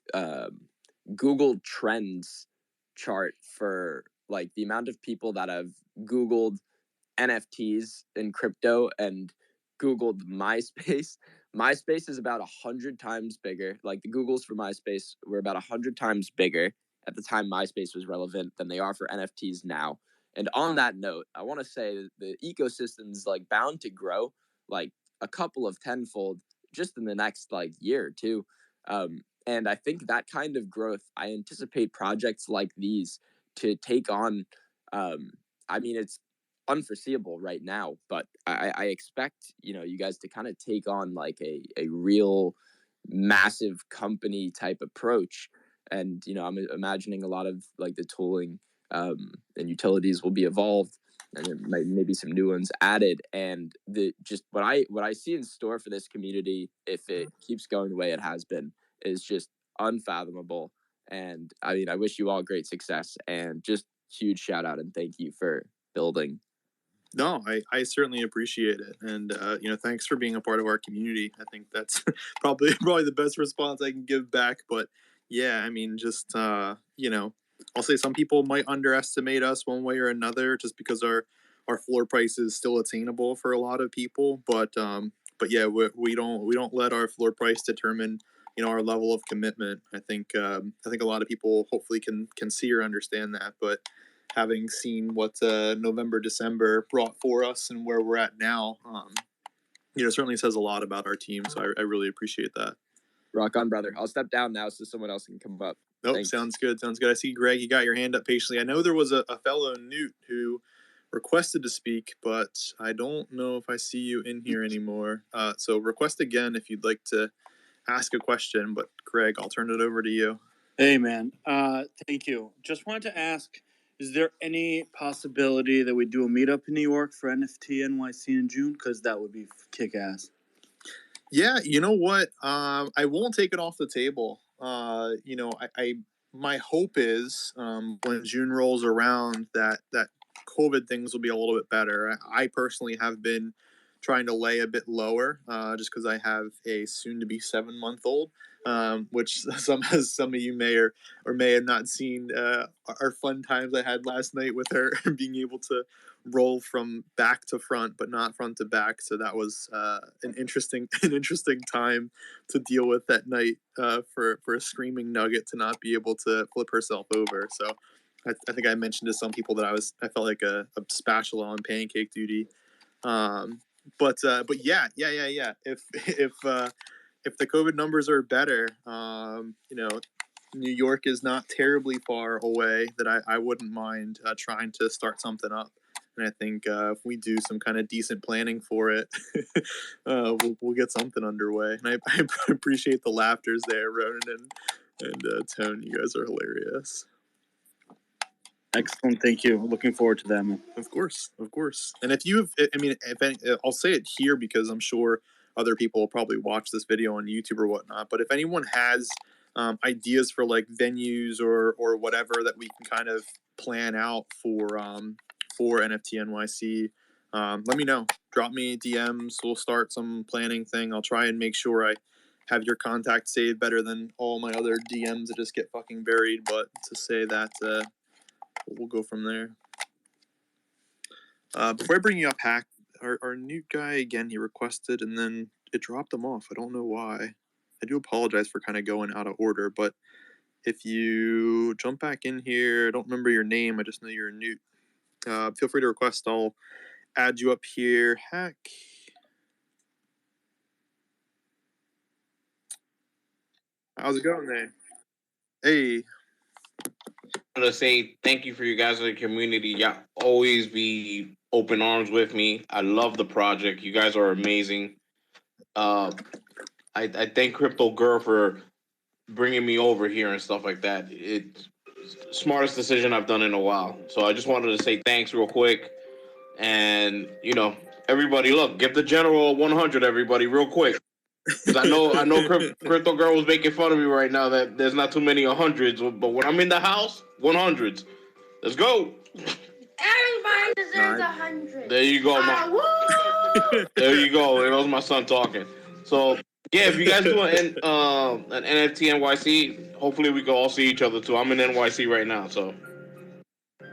Google Trends chart for like the amount of people that have Googled NFTs in crypto and Googled MySpace, MySpace is about 100 times bigger. Like the Googles for MySpace were about 100 times bigger at the time MySpace was relevant than they are for NFTs now. And on that note, I want to say that the ecosystem is like bound to grow like a couple of tenfold just in the next like year or two. And I think that kind of growth, I anticipate projects like these to take on. I mean, it's unforeseeable right now, but I expect you guys to kind of take on like a real massive company type approach. And I'm imagining a lot of like the tooling and utilities will be evolved, and there maybe some new ones added. And the just what I see in store for this community, if it keeps going the way it has been, is just unfathomable. And I mean, I wish you all great success, and just huge shout out and thank you for building. No, I certainly appreciate it, and thanks for being a part of our community. I think that's probably the best response I can give back. But yeah, I mean, just I'll say some people might underestimate us one way or another, just because our floor price is still attainable for a lot of people. But yeah, we don't let our floor price determine our level of commitment. I think a lot of people hopefully can see or understand that, but having seen what November, December brought for us and where we're at now, certainly says a lot about our team. So I really appreciate that. Rock on, brother. I'll step down now so someone else can come up. Nope, thanks. Sounds good. I see, Greg, you got your hand up patiently. I know there was a fellow Newt who requested to speak, but I don't know if I see you in here anymore. So request again if you'd like to ask a question. But Greg, I'll turn it over to you. Hey, man. Thank you. Just wanted to ask, is there any possibility that we do a meetup in New York for NFT NYC in June? Because that would be kick-ass. Yeah, you know what? I won't take it off the table. My hope is when June rolls around that COVID things will be a little bit better. I personally have been trying to lay a bit lower, just because I have a soon-to-be 7-month-old, which some of you may or may have not seen our fun times I had last night with her being able to roll from back to front, but not front to back. So that was an interesting time to deal with that night for a screaming nugget to not be able to flip herself over. So I think I mentioned to some people that I felt like a spatula on pancake duty. But yeah. If the COVID numbers are better, New York is not terribly far away, that I wouldn't mind trying to start something up. And I think if we do some kind of decent planning for it, we'll get something underway. And I appreciate the laughters there, Ronan and Tone. You guys are hilarious. Excellent. Thank you. Looking forward to them. Of course. And if I'll say it here because I'm sure other people will probably watch this video on YouTube or whatnot. But if anyone has ideas for like venues or whatever that we can kind of plan out for NFT NYC, let me know. Drop me DMs. We'll start some planning thing. I'll try and make sure I have your contact saved better than all my other DMs that just get fucking buried. But to say that, we'll go from there. Before I bring you up, Hack, our new guy again, he requested and then it dropped him off. I don't know why. I do apologize for kind of going out of order, but if you jump back in here, I don't remember your name. I just know you're new. Feel free to request. I'll add you up here. Hack. How's it going there? Hey. To say thank you for you guys in the community. Y'all always be open arms with me. I love the project. You guys are amazing. I thank Crypto Girl for bringing me over here and stuff like that. It's smartest decision I've done in a while. So I just wanted to say thanks real quick. And everybody, look, give the general 100. Everybody, real quick. Because I know Crypto Girl was making fun of me right now that there's not too many 100s, but when I'm in the house, 100s. Let's go. Everybody deserves 100. There you go, there you go. There was my son talking. So yeah, if you guys do an NFT NYC, hopefully we can all see each other too. I'm in NYC right now, so.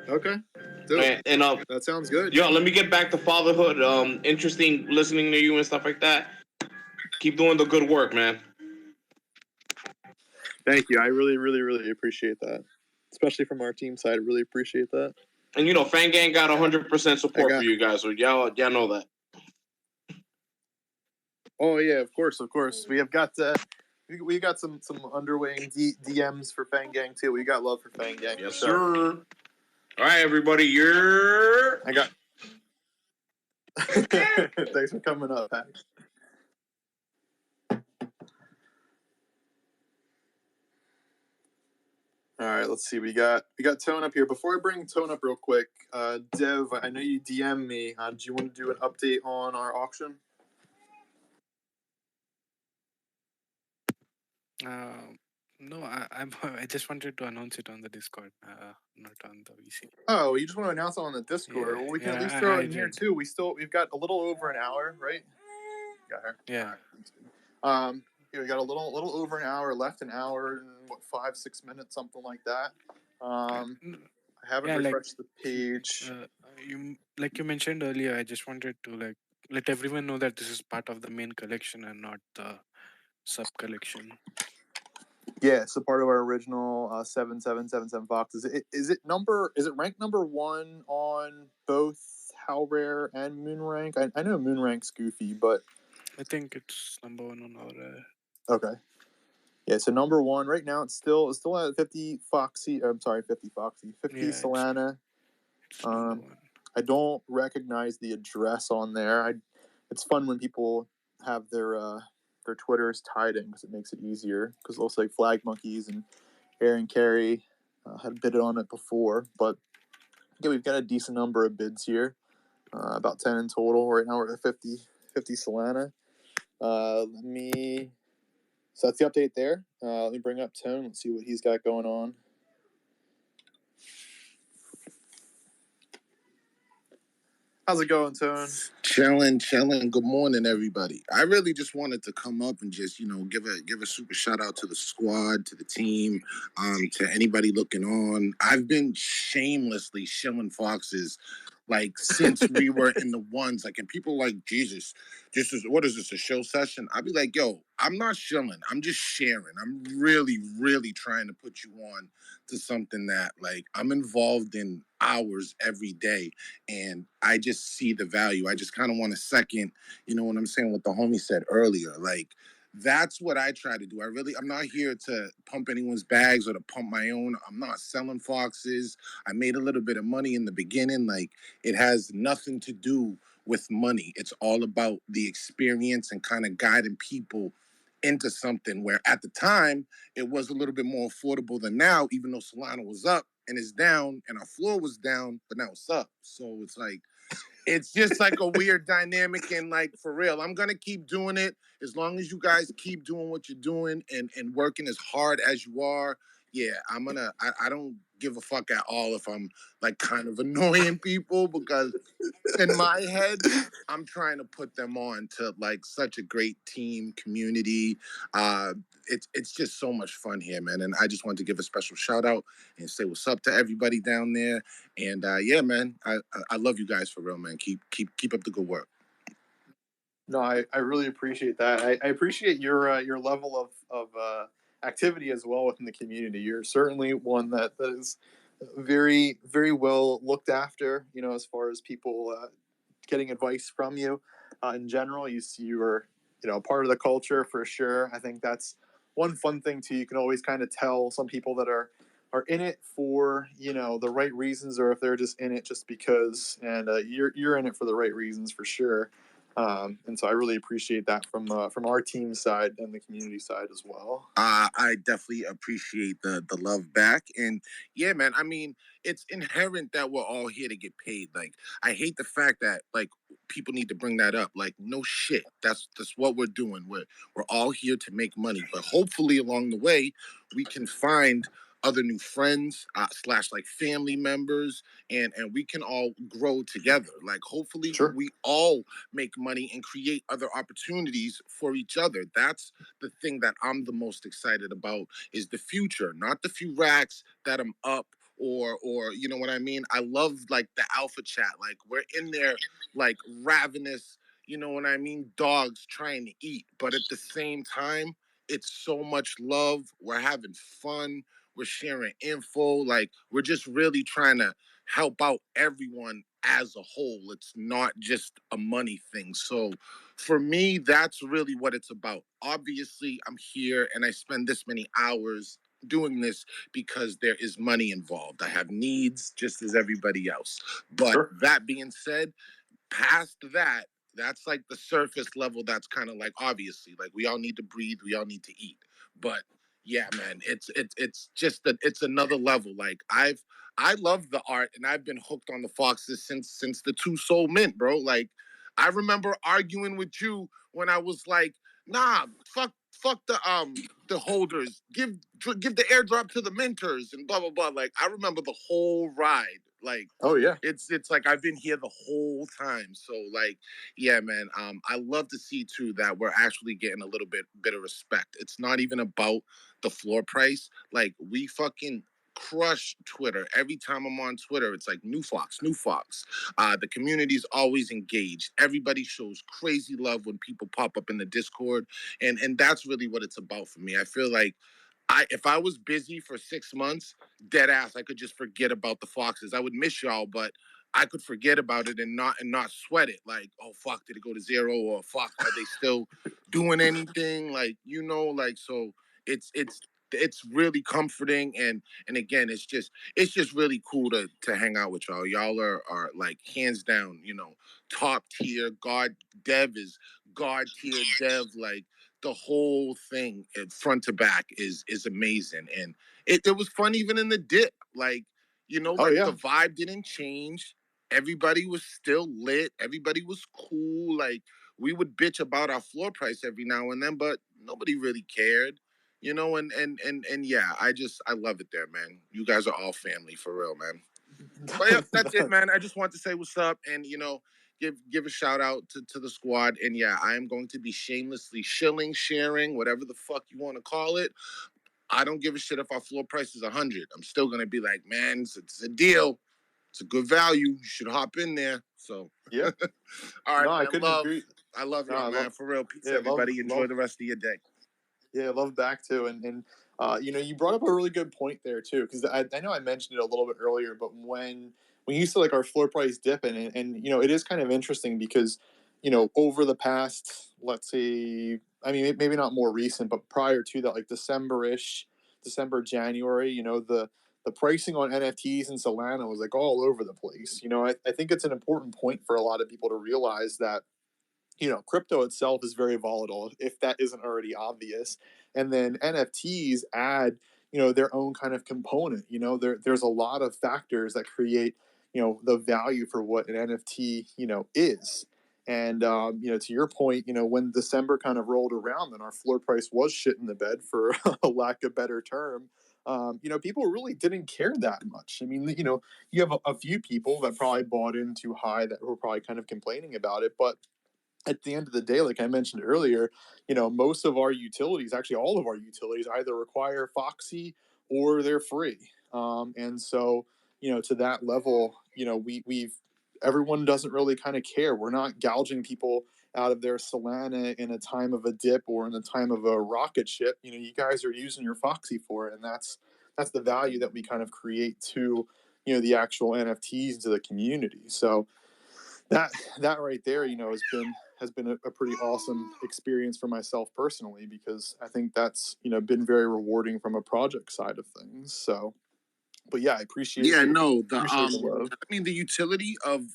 Okay. And that sounds good. Yo, let me get back to fatherhood. Interesting listening to you and stuff like that. Keep doing the good work, man. Thank you. I really, really, really appreciate that. Especially from our team side, I really appreciate that. And Fang Gang got 100% support for you guys, so y'all know that. Oh yeah, of course. We have got we got some underwing DMs for Fang Gang too. We got love for Fang Gang. Yes, sir. All right, everybody, I got. Thanks for coming up, Pat. All right, let's see. We got Tone up here. Before I bring Tone up real quick, Dev, I know you DM me. Do you want to do an update on our auction? No, I just wanted to announce it on the Discord, not on the VC. Oh, you just want to announce it on the Discord? Yeah, well, we can at least throw it in here too. We've got a little over an hour, right? Got her. Yeah. Right, yeah, we got a little over an hour left. An hour and 5-6 minutes, something like that. I haven't refreshed the page. You mentioned earlier. I just wanted to let everyone know that this is part of the main collection and not the sub collection. Yeah, it's a part of our original 7777 Fox. Is it ranked number 1 on both How Rare and Moon Rank? I know Moon Rank's goofy, but I think it's number 1 on How Rare. Okay. Yeah, so number 1 right now. It's still at 50 Foxy. I'm sorry, 50 Foxy, 50 Solana. I don't recognize the address on there. It's fun when people have their Twitters tied in because it makes it easier. Because it looks like Flag Monkeys and Aaron Carey had bid on it before, but yeah, we've got a decent number of bids here, about 10 in total. Right now we're at 50 Solana. So that's the update there. Let me bring up Tone. Let's see what he's got going on. How's it going, Tone? Chilling. Good morning, everybody. I really just wanted to come up and just, give a super shout out to the squad, to the team, to anybody looking on. I've been shamelessly shilling Foxes since we were in the ones, and people Jesus, what is this, a show session? I'd be like, yo, I'm not shilling, I'm just sharing. I'm really, really trying to put you on to something that I'm involved in hours every day, and I just see the value. I just kind of want to second, what I'm saying, what the homie said earlier. That's what I try to do. I'm not here to pump anyone's bags or to pump my own. I'm not selling Foxes. I made a little bit of money in the beginning. It has nothing to do with money. It's all about the experience and kind of guiding people into something where at the time it was a little bit more affordable than now, even though Solana was up and it's down and our floor was down, but now it's up. So it's it's just like a weird dynamic, and like for real, I'm gonna keep doing it as long as you guys keep doing what you're doing and working as hard as you are. Yeah, I don't give a fuck at all if I'm like kind of annoying people, because in my head, I'm trying to put them on to like such a great team community. It's just so much fun here, man. And I just wanted to give a special shout out and say what's up to everybody down there. And yeah, man, I love you guys for real, man. Keep up the good work. No, I really appreciate that. I appreciate your level of activity as well within the community. You're certainly one that is very very well looked after. You know, as far as people getting advice from you in general. You are part of the culture for sure. I think that's one fun thing too. You can always kind of tell some people that are in it for the right reasons, or if they're just in it just because. And you're in it for the right reasons for sure. And so I really appreciate that from our team side and the community side as well. I definitely appreciate the love back, and yeah, man. I mean, it's inherent that we're all here to get paid. Like, I hate the fact that like people need to bring that up. Like, no shit. That's what we're doing. We're all here to make money, but hopefully along the way, we can find other new friends slash like family members, and we can all grow together. Like, hopefully Sure. we all make money and create other opportunities for each other. That's the thing that I'm the most excited about, is the future, not the few racks that I'm up, or you know what I mean? I love like the alpha chat. Like, we're in there like ravenous, you know what I mean, dogs trying to eat. But at the same time, it's so much love. We're having fun. We're sharing info. Like, we're just really trying to help out everyone as a whole. It's not just a money thing. So for me, that's really what it's about. Obviously, I'm here and I spend this many hours doing this because there is money involved. I have needs just as everybody else. But Sure. that being said, past that, that's like the surface level. That's kind of like, obviously, like, we all need to breathe, we all need to eat. But yeah, man, it's just that it's another level. Like, I love the art, and I've been hooked on the Foxes since the Two Soul Mint, bro. Like, I remember arguing with you when I was like, nah, fuck the holders, give the airdrop to the mentors and blah blah blah. Like, I remember the whole ride. Like, Oh yeah. it's like I've been here the whole time. So like, yeah, man. I love to see too that we're actually getting a little bit of respect. It's not even about the floor price. Like, we fucking crush Twitter. Every time I'm on Twitter, it's like new Fox, new Fox. The community's always engaged. Everybody shows crazy love when people pop up in the Discord, and that's really what it's about for me. I feel like if I was busy for 6 months, dead ass, I could just forget about the Foxes. I would miss y'all, but I could forget about it and not sweat it. Like, oh fuck, did it go to zero? Or fuck, are they still doing anything? Like, like, so it's really comforting, and again, it's just really cool to hang out with y'all. Y'all are like hands down, top tier. God Dev is God tier Dev. Like, the whole thing, front to back, is amazing, and it was fun even in the dip. Like, Oh like, yeah. the vibe didn't change. Everybody was still lit. Everybody was cool. Like, we would bitch about our floor price every now and then, but nobody really cared. And yeah, I love it there, man. You guys are all family for real, man. But yeah, that's it, man. I just want to say what's up, and give a shout out to the squad. And yeah, I am going to be shamelessly shilling, sharing, whatever the fuck you want to call it. I don't give a shit if our floor price is 100. I'm still gonna be like, man, it's a deal. It's a good value. You should hop in there. So Yeah. all right, No, I man. couldn't Love. agree. I love No, y'all, I man. love. For real. Peace, Yeah, everybody. Enjoy love. the rest of your day. Yeah, love back too, and you brought up a really good point there too, because I know I mentioned it a little bit earlier, but when you said like our floor price dip, and it is kind of interesting because over the past, let's say, I mean maybe not more recent, but prior to that, like December, January, the pricing on NFTs in Solana was like all over the place. I think it's an important point for a lot of people to realize that crypto itself is very volatile, if that isn't already obvious. And then NFTs add, their own kind of component. There's a lot of factors that create, the value for what an NFT is. And to your point, when December kind of rolled around and our floor price was shit in the bed, for a lack of better term, people really didn't care that much. I mean, you have a few people that probably bought in too high that were probably kind of complaining about it, but at the end of the day, like I mentioned earlier, most of our utilities, actually all of our utilities, either require Foxy or they're free. And so, to that level, we've everyone doesn't really kind of care. We're not gouging people out of their Solana in a time of a dip or in the time of a rocket ship. You guys are using your Foxy for it, and that's the value that we kind of create to the actual NFTs to the community. So that right there, has been a pretty awesome experience for myself personally, because I think that's been very rewarding from a project side of things. So, but yeah, I appreciate the love. I mean, the utility of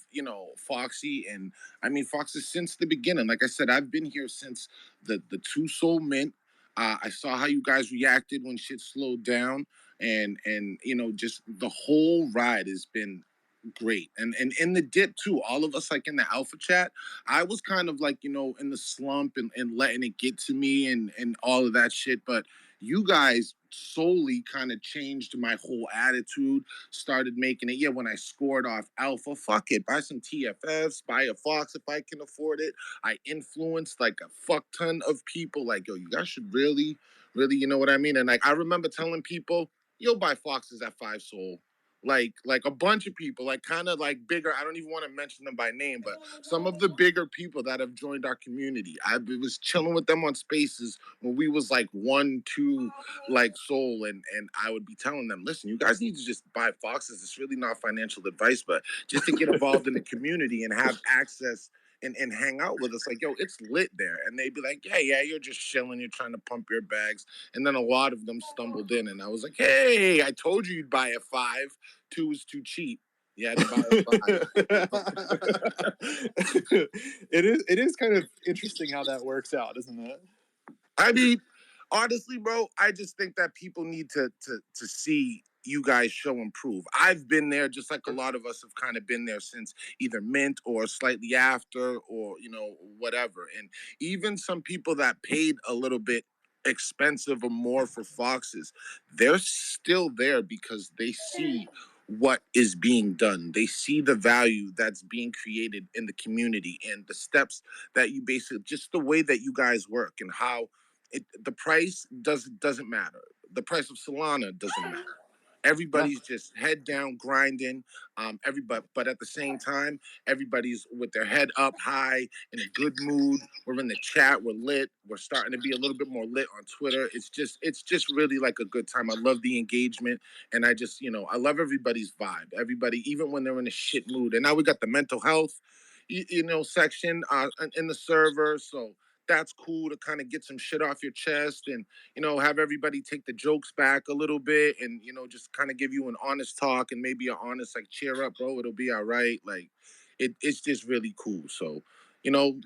Foxy, and I mean Foxy since the beginning. Like I said, I've been here since the two soul mint. I saw how you guys reacted when shit slowed down, and just the whole ride has been great. And in the dip too, all of us, like in the alpha chat, I was kind of like in the slump and letting it get to me and all of that shit, but you guys solely kind of changed my whole attitude, started making it, when I scored off alpha, fuck it, buy some TFFs, buy a Fox if I can afford it. I influenced like a fuck ton of people, like, yo, you guys should really you know what I mean. And like I remember telling people, you'll buy Foxes at 5 Soul, like a bunch of people, like kind of like bigger. I don't even want to mention them by name, but some of the bigger people that have joined our community. I was chilling with them on Spaces when we was like 1-2 like Soul, and I would be telling them, listen, you guys need to just buy Foxes. It's really not financial advice, but just to get involved in the community and have access and hang out with us. Like, yo, it's lit there. And they'd be like, yeah, you're just chilling. You're trying to pump your bags. And then a lot of them stumbled in. And I was like, hey, I told you you'd buy a 5. 2 is too cheap. You had to buy a 5. It is kind of interesting how that works out, isn't it? I mean, honestly, bro, I just think that people need to see you guys show and prove. I've been there, just like a lot of us have kind of been there since either mint or slightly after, or whatever. And even some people that paid a little bit expensive or more for Foxes, they're still there because they see what is being done. They see the value that's being created in the community and the steps that you basically, just the way that you guys work and how the price doesn't matter. The price of Solana doesn't matter. Everybody's just head down grinding. Everybody, but at the same time, everybody's with their head up high in a good mood. We're in the chat. We're lit. We're starting to be a little bit more lit on Twitter. It's just really like a good time. I love the engagement, and I just I love everybody's vibe. Everybody, even when they're in a shit mood. And now we got the mental health, section in the server. So that's cool to kind of get some shit off your chest and have everybody take the jokes back a little bit and just kind of give you an honest talk and maybe an honest like cheer up, bro, it'll be all right. Like it's just really cool. So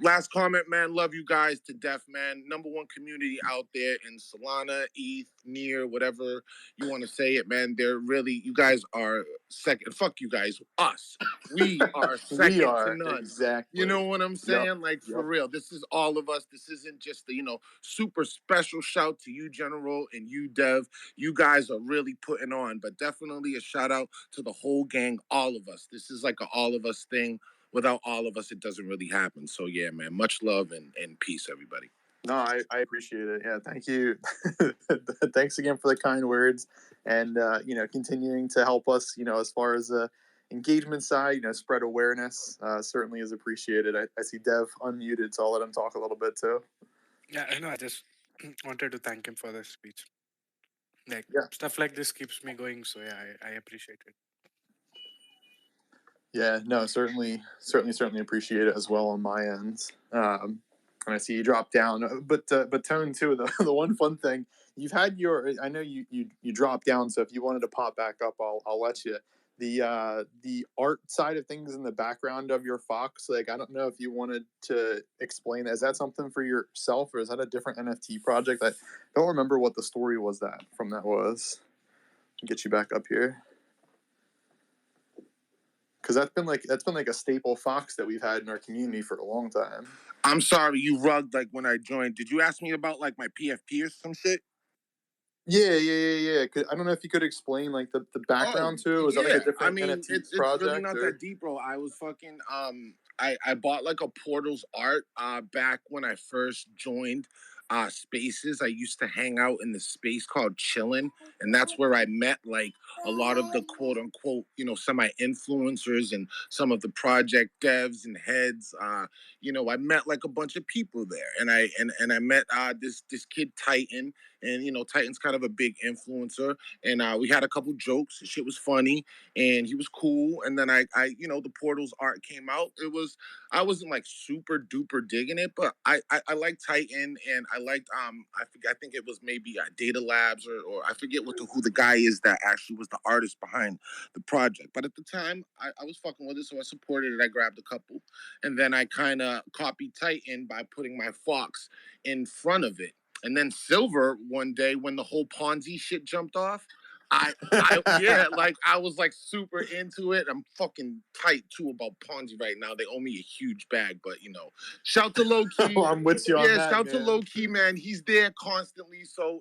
last comment, man, love you guys to death, man. Number one community out there in Solana, ETH, near whatever you want to say it, man. They're really, you guys are second. Fuck you guys, us. We are second to none. Exactly. You know what I'm saying? Yep. Like for real, this is all of us. This isn't just the super special shout to you, General, and you, Dev. You guys are really putting on, but definitely a shout out to the whole gang, all of us. This is like an all of us thing. Without all of us, it doesn't really happen. So yeah, man, much love and peace, everybody. No, I appreciate it. Yeah, thank you. Thanks again for the kind words, and continuing to help us. As far as the engagement side, spread awareness certainly is appreciated. I see Dev unmuted, so I'll let him talk a little bit too. Yeah, I know. I just wanted to thank him for this speech. Like Yeah. stuff like this keeps me going. So yeah, I appreciate it. Yeah, no, certainly appreciate it as well on my end. And I see you drop down, but Tone too. The one fun thing you've had I know you dropped down. So if you wanted to pop back up, I'll let you. The art side of things in the background of your Fox, like I don't know if you wanted to explain that. Is that something for yourself, or is that a different NFT project? I don't remember what the story was that was. Get you back up here. because that's been like a staple Fox that we've had in our community for a long time. I'm sorry, you rugged like when I joined. Did you ask me about like my PFP or some shit? Yeah. I don't know if you could explain like the background to it. Was that like a different NFT it's project? really not that deep, bro. I was fucking I bought like a Portals art back when I first joined Spaces. I used to hang out in the space called Chillin', and that's where I met like a lot of the quote unquote, you know, semi influencers and some of the project devs and heads. You know, I met like a bunch of people there, and I met this kid Titan, and you know, Titan's kind of a big influencer, and we had a couple jokes. The shit was funny, and he was cool. And then I you know, the Portals art came out. I wasn't like super duper digging it, but I liked Titan, and I liked I think it was maybe Data Labs, or I forget who the guy is that actually was the artist behind the project. But at the time, I was fucking with it, so I supported it. I grabbed a couple, and then I kind of copied Titan by putting my Fox in front of it. And then Silver one day when the whole Ponzi shit jumped off, yeah, like I was like super into it. I'm fucking tight too about Ponzi right now. They owe me a huge bag, but you know, shout to Low Key. Oh, I'm with you on that. Shout man. to Low Key, man. He's there constantly, so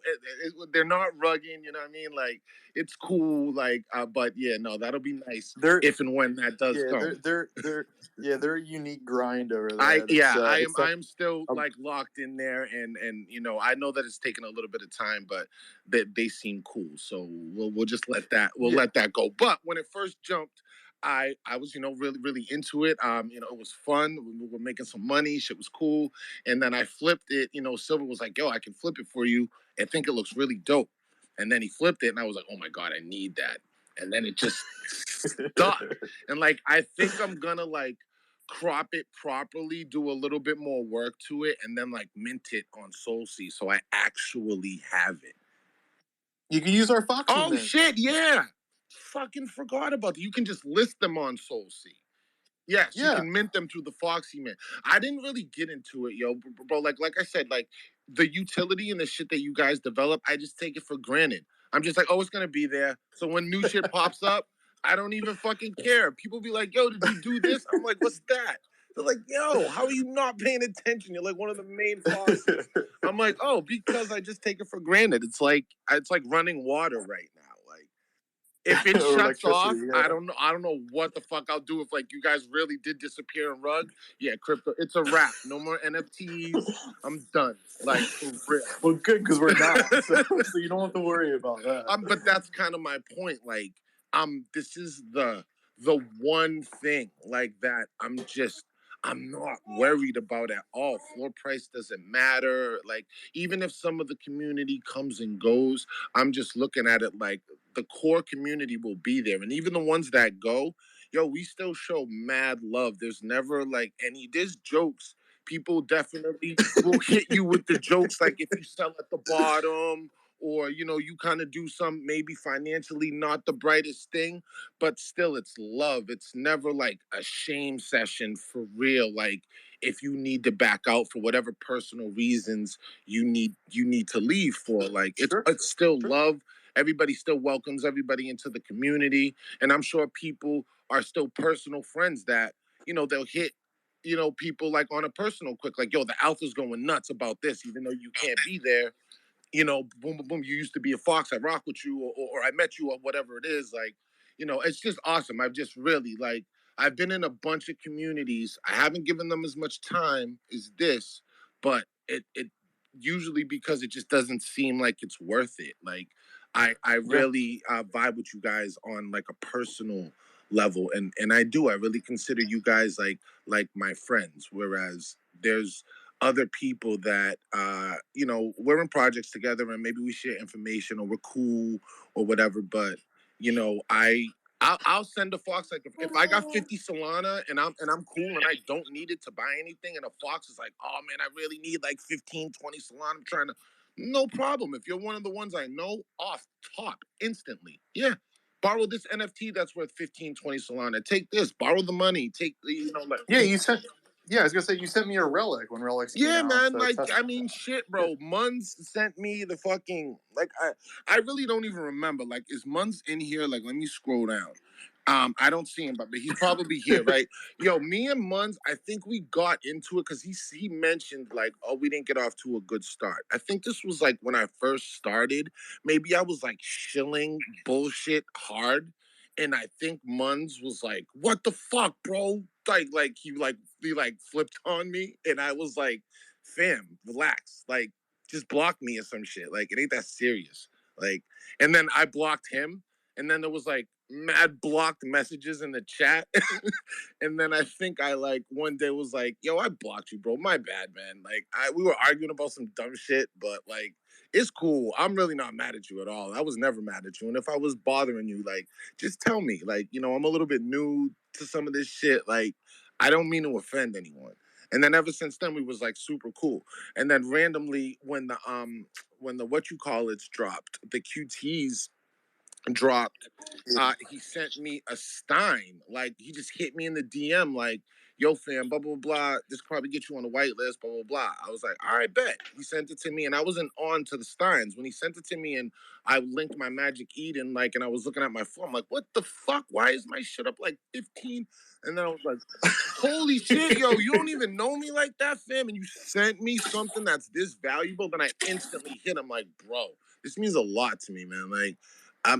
they're not rugging. You know what I mean? Like it's cool. Like, but yeah, no, that'll be nice if and when that does come. They're a unique grind over there. I am still like locked in there, and you know, I know that it's taken a little bit of time, but they seem cool, so we'll just let that let that go. But when it first jumped, I was, you know, really into it. You know, it was fun. We were making some money. Shit was cool. And then I flipped it. You know, Silver was like, "Yo, I can flip it for you. I think it looks really dope." And then he flipped it, and I was like, "Oh my god, I need that." And then it just stuck. And like, I think I'm gonna like crop it properly, do a little bit more work to it, and then like mint it on SoulSea so I actually have it. You can use our Foxy Oh mint. shit, yeah. Fucking forgot about that. You can just list them on SoulSea. Yes, you can mint them through the Foxy Mint. I didn't really get into it, yo, bro. Like I said, like the utility and the shit that you guys develop, I just take it for granted. I'm just like, oh, it's gonna be there. So when new shit pops up, I don't even fucking care. People be like, yo, did you do this? I'm like, what's that? They're like, yo, how are you not paying attention? You're like one of the main Foxes. I'm like, oh, because I just take it for granted. It's like running water right now. Like, if it shuts off, I don't know what the fuck I'll do if like you guys really did disappear in rug. Yeah, crypto, it's a wrap. No more NFTs. I'm done. Like for real. Well, good, because we're not. So you don't have to worry about that. But that's kind of my point. Like, this is the one thing like that I'm not worried about at all. Floor price doesn't matter. Like, even if some of the community comes and goes, I'm just looking at it like the core community will be there. And even the ones that go, yo, we still show mad love. There's never like there's jokes. People definitely will hit you with the jokes, like if you sell at the bottom, or you know, you kind of do some maybe financially not the brightest thing, but still it's love. It's never like a shame session for real. Like if you need to back out for whatever personal reasons you need to leave for, like it's still love. Everybody still welcomes everybody into the community, and I'm sure people are still personal friends that, you know, they'll hit, you know, people like on a personal quick, like, yo, the alpha's going nuts about this, even though you can't be there. You know, boom, boom, boom. You used to be a Fox. I rock with you, or I met you, or whatever it is. Like, you know, it's just awesome. I've just really like, I've been in a bunch of communities. I haven't given them as much time as this, but it usually because it just doesn't seem like it's worth it. Like, I really vibe with you guys on like a personal level, and I do. I really consider you guys like my friends. Whereas there's other people that you know, we're in projects together and maybe we share information or we're cool or whatever, but you know, I'll send a Fox, like if I got 50 Solana and I'm cool and I don't need it to buy anything, and a Fox is like, oh man, I really need like 15, 20 Solana, I'm trying to, no problem. If you're one of the ones I know, off top instantly, yeah, borrow this NFT that's worth 15, 20 Solana, take this, borrow the money, take, you know, like, yeah, I was gonna say, you sent me a relic when relics came out. Man, like I mean, shit, bro. Muns sent me the fucking, like, I really don't even remember. Like, is Muns in here? Like, let me scroll down. I don't see him, but he's probably here, right? Yo, me and Munz, I think we got into it because he mentioned like, oh, we didn't get off to a good start. I think this was like when I first started. Maybe I was like shilling bullshit hard, and I think Munz was like, "What the fuck, bro?" He flipped on me, and I was like, "Fam, relax. Like, just block me or some shit. Like, it ain't that serious." Like, and then I blocked him, and then there was like mad blocked messages in the chat. And then I think I like one day was like, yo, I blocked you, bro. My bad, man. Like we were arguing about some dumb shit, but like it's cool. I'm really not mad at you at all. I was never mad at you. And if I was bothering you, like just tell me. Like, I'm a little bit new to some of this shit. Like, I don't mean to offend anyone. And then ever since then we was like super cool. And then randomly when the what you call it's dropped, the QTs dropped, he sent me a Stein. Like he just hit me in the DM, like, "Yo, fam, blah blah blah. This could probably get you on the white list, blah blah blah." I was like, "All right, bet." He sent it to me, and I wasn't on to the Steins when he sent it to me, and I linked my Magic Eden, like, and I was looking at my phone, I'm like, "What the fuck? Why is my shit up like 15?" And then I was like, "Holy shit, yo, you don't even know me like that, fam, and you sent me something that's this valuable." Then I instantly hit him, like, "Bro, this means a lot to me, man. Like." I'm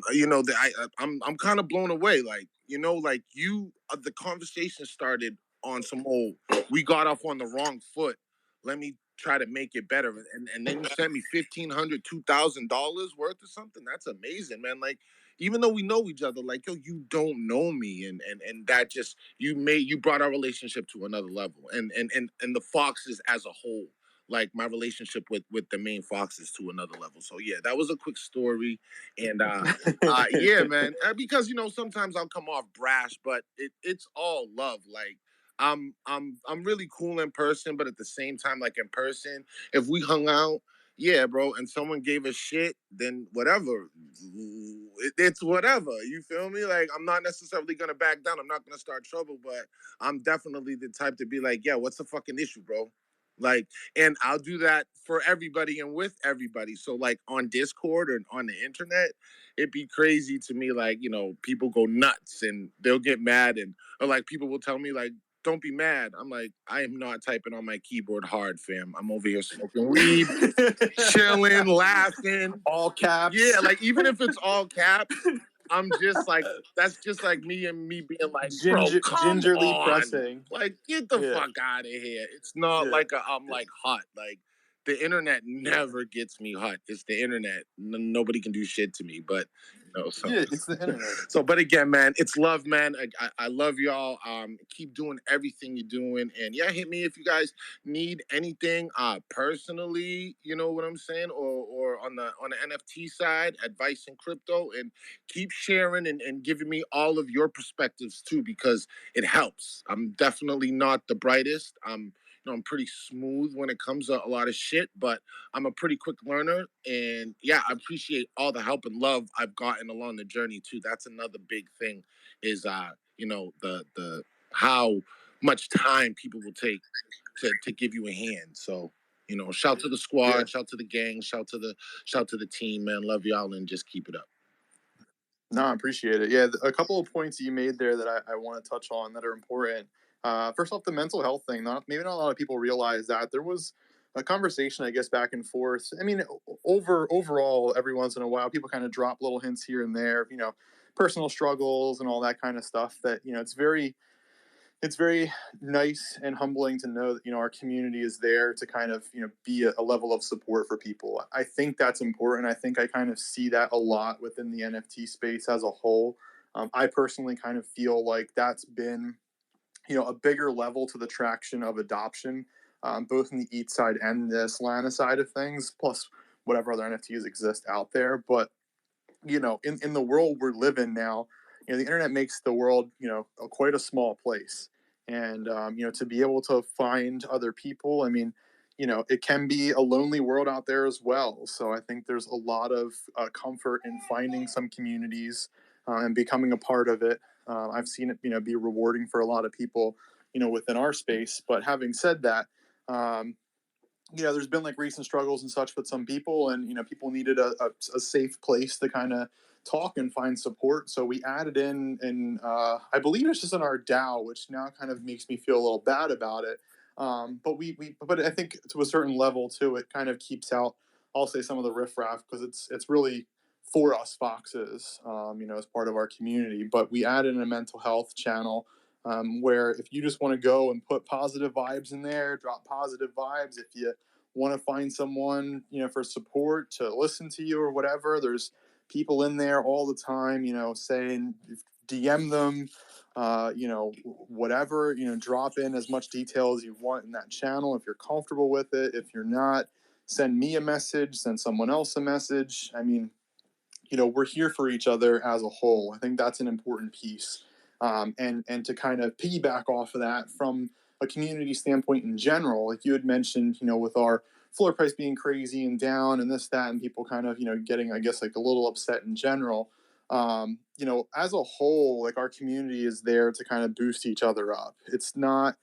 kind of blown away. Like, the conversation started on some old, we got off on the wrong foot. Let me try to make it better. And then you sent me $1,500, $2,000 worth of something. That's amazing, man. Like, even though we know each other, like, yo, you don't know me. And that just, you brought our relationship to another level. And the Foxes as a whole, like my relationship with the main Foxes to another level. So yeah, that was a quick story. And yeah, man, because sometimes I'll come off brash, but it's all love. Like I'm really cool in person, but at the same time, like in person, if we hung out, yeah, bro, and someone gave a shit, then whatever, it's whatever. You feel me? Like I'm not necessarily gonna back down. I'm not gonna start trouble, but I'm definitely the type to be like, yeah, what's the fucking issue, bro? Like, and I'll do that for everybody and with everybody. So like on Discord or on the internet, it'd be crazy to me. Like, people go nuts and they'll get mad or like people will tell me like, don't be mad. I'm like, I am not typing on my keyboard hard, fam. I'm over here smoking weed, chilling, laughing. All caps. Yeah, like even if it's all caps, I'm just like, that's just like me being like, bro, come gingerly on. pressing. Like, get the fuck out of here. It's not like I'm like hot. Like, the internet never gets me hot. It's the internet. Nobody can do shit to me. But so yeah, it's the internet. So, but again, man, it's love, man. I love y'all. Keep doing everything you're doing, and yeah, hit me if you guys need anything. Personally, you know what I'm saying, or on the NFT side, advice in crypto, and keep sharing and giving me all of your perspectives too, because it helps. I'm definitely not the brightest. I'm pretty smooth when it comes to a lot of shit, but I'm a pretty quick learner. And yeah, I appreciate all the help and love I've gotten along the journey too. That's another big thing is the how much time people will take to give you a hand. So, shout to the squad, shout to the gang, shout to the team, man. Love y'all and just keep it up. No, I appreciate it. Yeah, a couple of points you made there that I want to touch on that are important. First off, the mental health thing. Maybe not a lot of people realize that there was a conversation, I guess, back and forth. I mean, overall, every once in a while, people kind of drop little hints here and there, personal struggles and all that kind of stuff. That it's very nice and humbling to know that our community is there to kind of be a level of support for people. I think that's important. I think I kind of see that a lot within the NFT space as a whole. I personally kind of feel like that's been a bigger level to the traction of adoption, both in the ETH side and the Solana side of things, plus whatever other NFTs exist out there. But in the world we're living now, the internet makes the world quite a small place. And to be able to find other people, I mean, it can be a lonely world out there as well. So I think there's a lot of comfort in finding some communities and becoming a part of it. I've seen it be rewarding for a lot of people within our space. But having said that, there's been like recent struggles and such with some people, and people needed a safe place to kind of talk and find support. So we added in I believe it's just in our DAO, which now kind of makes me feel a little bad about it. But I think to a certain level too, it kind of keeps out, I'll say, some of the riffraff, because it's really for us foxes, as part of our community. But we added in a mental health channel, where if you just want to go and put positive vibes in there, drop positive vibes. If you want to find someone, for support, to listen to you or whatever, there's people in there all the time, saying, DM them, whatever, drop in as much detail as you want in that channel. If you're comfortable with it, if you're not, send me a message, send someone else a message. I mean, we're here for each other as a whole. I think that's an important piece. And to kind of piggyback off of that from a community standpoint in general, like you had mentioned, with our floor price being crazy and down and this, that, and people kind of, getting, I guess, like a little upset in general. As a whole, like, our community is there to kind of boost each other up. It's not,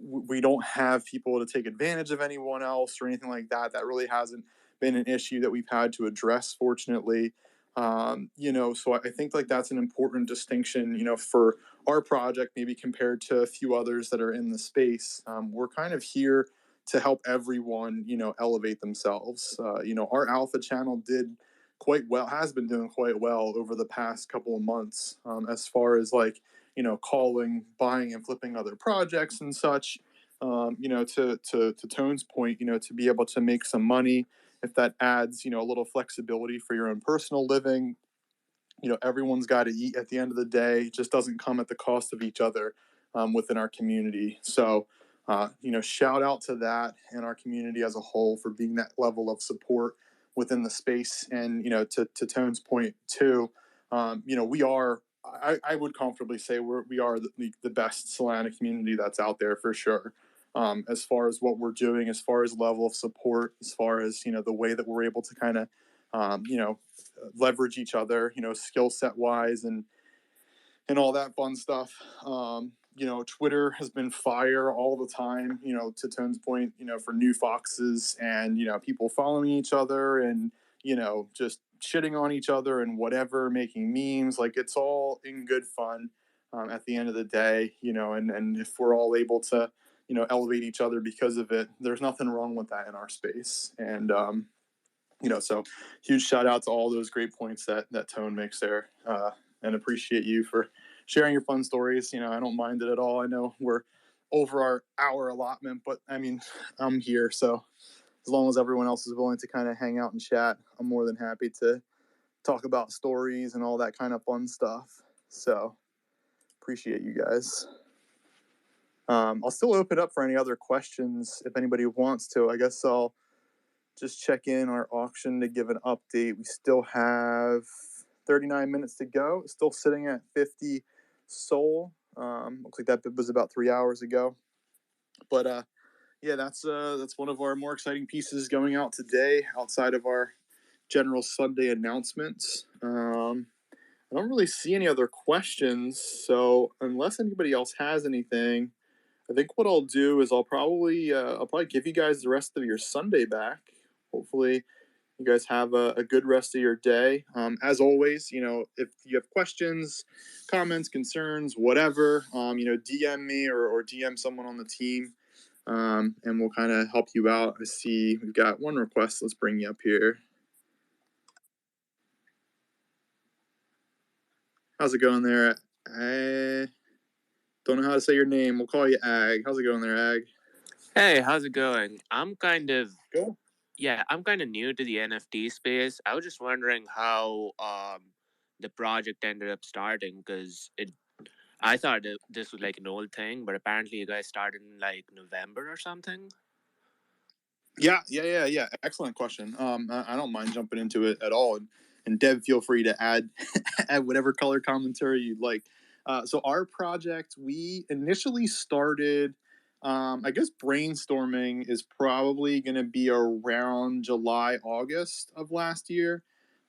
we don't have people to take advantage of anyone else or anything like that. That really hasn't been an issue that we've had to address, fortunately. So I think, like, that's an important distinction, for our project, maybe compared to a few others that are in the space. We're kind of here to help everyone, elevate themselves. Our alpha channel did quite well, has been doing quite well over the past couple of months, as far as, like, calling, buying, and flipping other projects and such. To Tone's point, to be able to make some money, if that adds, a little flexibility for your own personal living. Everyone's got to eat at the end of the day. It just doesn't come at the cost of each other, within our community. So, shout out to that and our community as a whole for being that level of support within the space. And, to Tone's point too, we are, I would comfortably say we are the best Solana community that's out there, for sure. As far as what we're doing, as far as level of support, as far as, the way that we're able to kind of, leverage each other, skill set wise, and all that fun stuff. Twitter has been fire all the time, to Tone's point, for new foxes, and, people following each other, and, just shitting on each other and whatever, making memes. Like, it's all in good fun, at the end of the day, and if we're all able to, elevate each other because of it, there's nothing wrong with that in our space. And, so huge shout out to all those great points that Tone makes there, and appreciate you for sharing your fun stories. I don't mind it at all. I know we're over our hour allotment, but I mean, I'm here, so as long as everyone else is willing to kind of hang out and chat, I'm more than happy to talk about stories and all that kind of fun stuff. So appreciate you guys. I'll still open up for any other questions if anybody wants to. I guess I'll just check in our auction to give an update. We still have 39 minutes to go. Still sitting at 50 SOL. Looks like that bid was about 3 hours ago. But yeah, that's one of our more exciting pieces going out today, outside of our general Sunday announcements. I don't really see any other questions, so unless anybody else has anything, I think what I'll do is I'll probably give you guys the rest of your Sunday back. Hopefully, you guys have a good rest of your day. As always, if you have questions, comments, concerns, whatever, DM me or DM someone on the team, and we'll kind of help you out. I see we've got one request. Let's bring you up here. How's it going there? I don't know how to say your name. We'll call you Ag. How's it going there, Ag? Hey, how's it going? I'm kind of Cool. new to the NFT space. I was just wondering how the project ended up starting, because I thought this was like an old thing, but apparently you guys started in like November or something. Yeah. Excellent question. I don't mind jumping into it at all, and Deb, feel free to add add whatever color commentary you'd like. So our project, we initially started. I guess brainstorming is probably going to be around July, August of last year.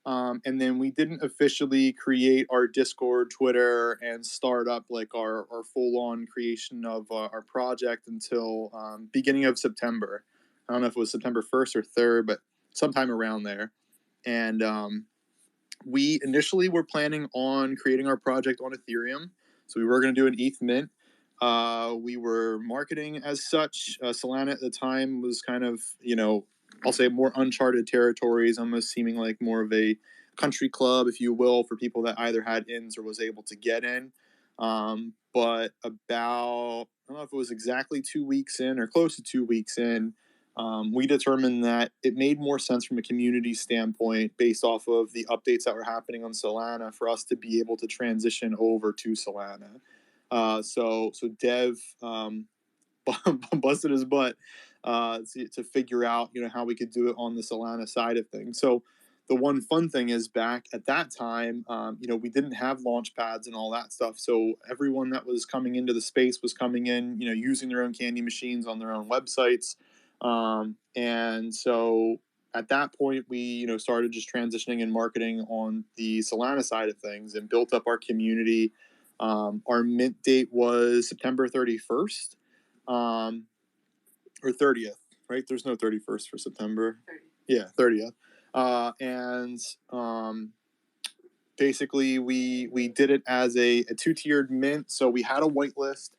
And then we didn't officially create our Discord, Twitter, and start up like our full-on creation of our project until beginning of September. I don't know if it was September 1st or 3rd, but sometime around there. And We initially were planning on creating our project on Ethereum, so we were going to do an ETH mint. We were marketing as such. Solana at the time was kind of, I'll say more uncharted territories, almost seeming like more of a country club, if you will, for people that either had ins or was able to get in. But about, I don't know if it was exactly 2 weeks in or close to 2 weeks in, we determined that it made more sense from a community standpoint based off of the updates that were happening on Solana for us to be able to transition over to Solana. So Dev busted his butt to figure out how we could do it on the Solana side of things. So the one fun thing is back at that time, we didn't have launch pads and all that stuff. So everyone that was coming into the space was coming in, using their own candy machines on their own websites. And so at that point, we started just transitioning and marketing on the Solana side of things and built up our community. Our mint date was September 31st, or 30th, right? There's no 31st for September. 30th. Yeah, 30th. And basically, we did it as a 2-tiered mint. So we had a whitelist.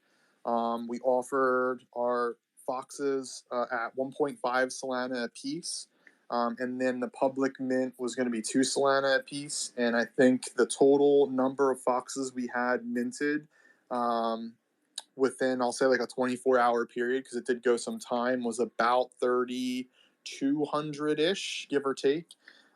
We offered our foxes at 1.5 Solana a piece. And then the public mint was going to be 2 Solana a piece. And I think the total number of foxes we had minted within, I'll say, like a 24-hour period, because it did go some time, was about 3,200-ish, give or take.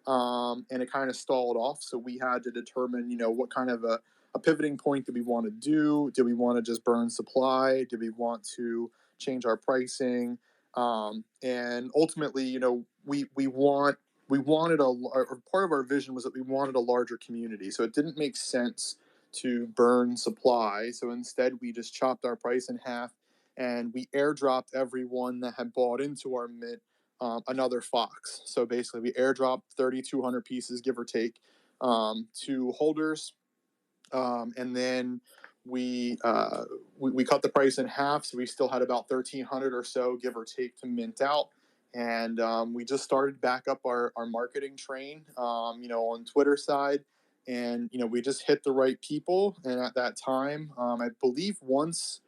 And it kind of stalled off. So we had to determine, what kind of a pivoting point do we want to do? Do we want to just burn supply? Do we want to change our pricing? And ultimately, we wanted or part of our vision was that we wanted a larger community. So it didn't make sense to burn supply. So instead, we just chopped our price in half and we airdropped everyone that had bought into our mint another fox. So basically, we airdropped 3,200 pieces, give or take, to holders, and then we cut the price in half, so we still had about 1,300 or so, give or take, to mint out. And we just started back up our marketing train, on Twitter side, and we just hit the right people. And at that time, I believe once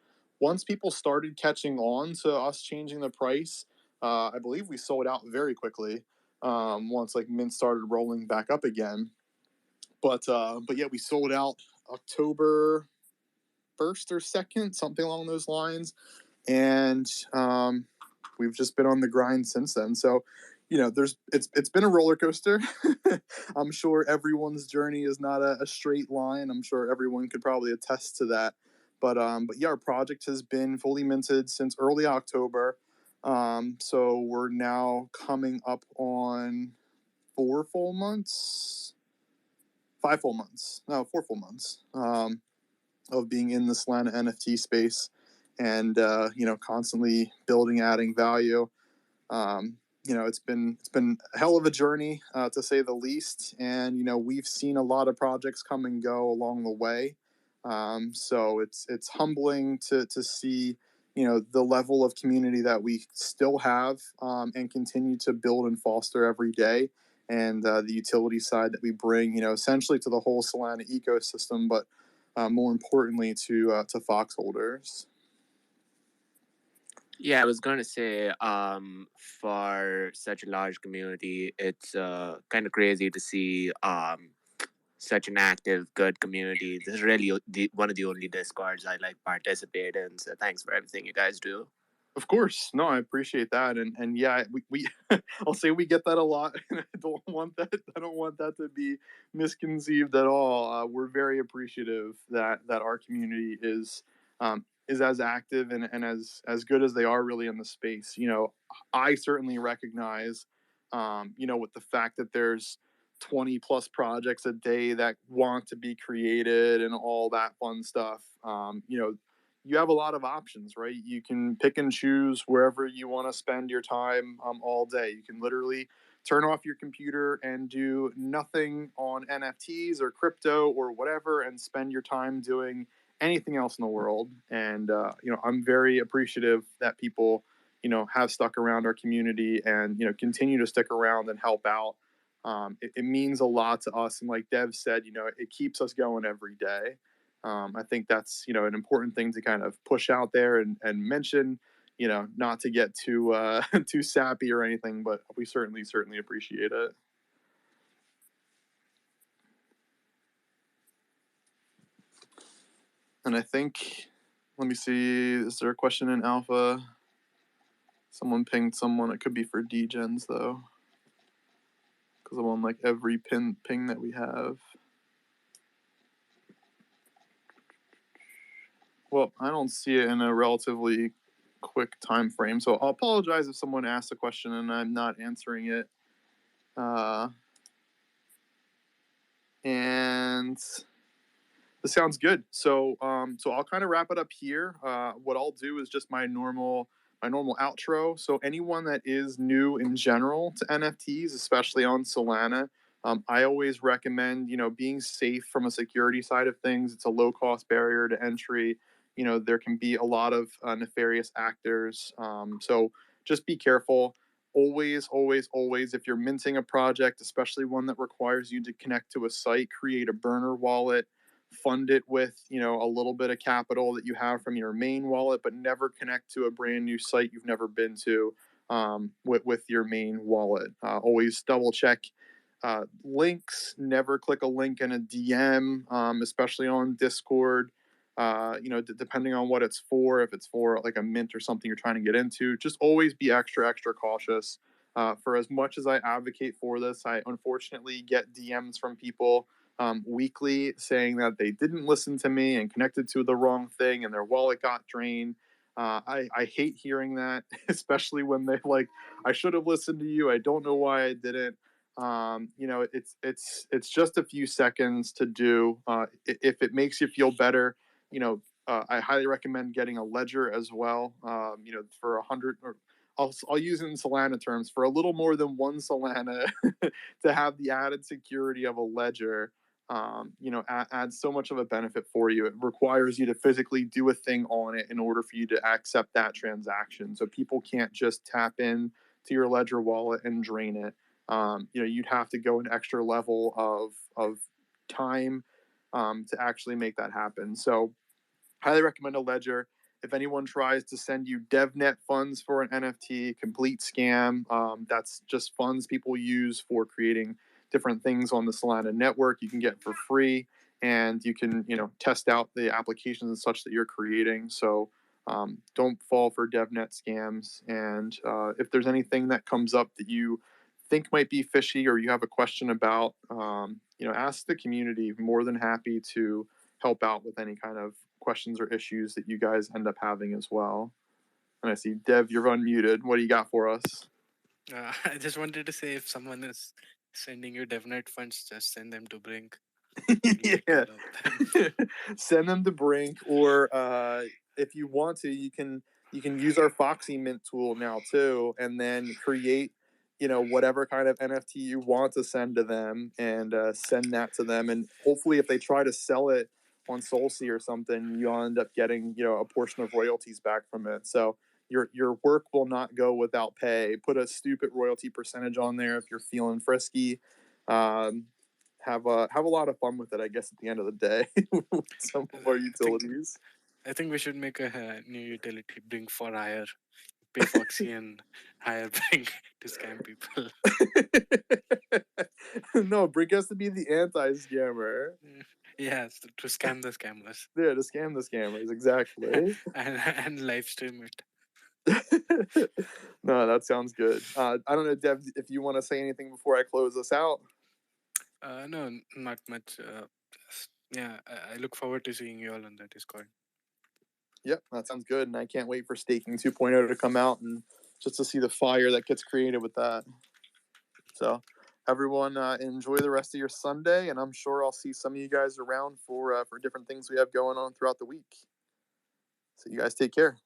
people started catching on to us changing the price, I believe we sold out very quickly. Once like mint started rolling back up again, but yeah, we sold out October 1st or 2nd, something along those lines, and we've just been on the grind since then. So it's been a roller coaster. I'm sure everyone's journey is not a straight line. I'm sure everyone could probably attest to that. But yeah, our project has been fully minted since early October. So we're now coming up on 4 full months, 5 full months, no, 4 full months of being in the Solana NFT space, and constantly building, adding value. It's been a hell of a journey, to say the least, and we've seen a lot of projects come and go along the way. So it's humbling to see the level of community that we still have, and continue to build and foster every day, and the utility side that we bring, essentially to the whole Solana ecosystem, but more importantly to Fox holders. Yeah, I was gonna say, for such a large community, it's kind of crazy to see such an active, good community. This is really one of the only Discords I like participate in. So thanks for everything you guys do. Of course, no, I appreciate that, and yeah, we I'll say we get that a lot, and I don't want that to be misconceived at all. We're very appreciative that our community is as active and as good as they are really in the space. I certainly recognize, with the fact that there's 20 plus projects a day that want to be created and all that fun stuff. You have a lot of options, right? You can pick and choose wherever you want to spend your time all day. You can literally turn off your computer and do nothing on NFTs or crypto or whatever and spend your time doing anything else in the world. And, I'm very appreciative that people, have stuck around our community and, continue to stick around and help out. it means a lot to us. And like Dev said, it keeps us going every day. I think that's, an important thing to kind of push out there and mention, not to get too too sappy or anything, but we certainly appreciate it. And I think, let me see, is there a question in Alpha? Someone pinged someone. It could be for DGens though, because I'm on like every ping that we have. Well, I don't see it in a relatively quick time frame, so I'll apologize if someone asks a question and I'm not answering it. And this sounds good. So I'll kind of wrap it up here. What I'll do is just my normal outro. So anyone that is new in general to NFTs, especially on Solana, I always recommend, being safe from a security side of things. It's a low cost barrier to entry. There can be a lot of nefarious actors. So just be careful. Always, if you're minting a project, especially one that requires you to connect to a site, create a burner wallet, fund it with, a little bit of capital that you have from your main wallet, but never connect to a brand new site you've never been to with your main wallet. Always double check links. Never click a link in a DM, especially on Discord. Depending on what it's for, if it's for like a mint or something you're trying to get into, just always be extra cautious. For as much as I advocate for this, I unfortunately get DMs from people weekly saying that they didn't listen to me and connected to the wrong thing and their wallet got drained. I hate hearing that, especially when they like, I should have listened to you. I don't know why I didn't. It's just a few seconds to do. If it makes you feel better, I highly recommend getting a ledger as well. For 100, or I'll use it in Solana terms, for a little more than one Solana to have the added security of a ledger. Adds so much of a benefit for you. It requires you to physically do a thing on it in order for you to accept that transaction. So people can't just tap in to your ledger wallet and drain it. You'd have to go an extra level of time to actually make that happen. So highly recommend a ledger. If anyone tries to send you DevNet funds for an NFT, complete scam. That's just funds people use for creating different things on the Solana network. You can get for free, and you can test out the applications and such that you're creating. So don't fall for DevNet scams. And if there's anything that comes up that you think might be fishy or you have a question about, ask the community. More than happy to help out with any kind of questions or issues that you guys end up having as well. And I see Dev, you're unmuted. What do you got for us? I just wanted to say, if someone is sending you DevNet funds, just send them to Brink. Yeah. Send them to Brink, or if you want to, you can use our Foxy Mint tool now too, and then create whatever kind of NFT you want to send to them, and send that to them. And hopefully, if they try to sell it on SolSea or something, you'll end up getting a portion of royalties back from it. So your work will not go without pay. Put a stupid royalty percentage on there if you're feeling frisky. Have a lot of fun with it, I guess, at the end of the day. With some of our utilities. I think we should make a new utility, Brink for hire. Pay Foxy and hire Brink to scam people. No, Brink has to be the anti-scammer. Yes, to scam the scammers. Yeah, to scam the scammers, exactly. and live stream it. No, that sounds good. I don't know, Dev, if you want to say anything before I close this out. No, not much. Yeah, I look forward to seeing you all on the Discord. Yep, that sounds good, and I can't wait for Staking 2.0 to come out and just to see the fire that gets created with that. So, everyone, enjoy the rest of your Sunday, and I'm sure I'll see some of you guys around for different things we have going on throughout the week. So, you guys take care.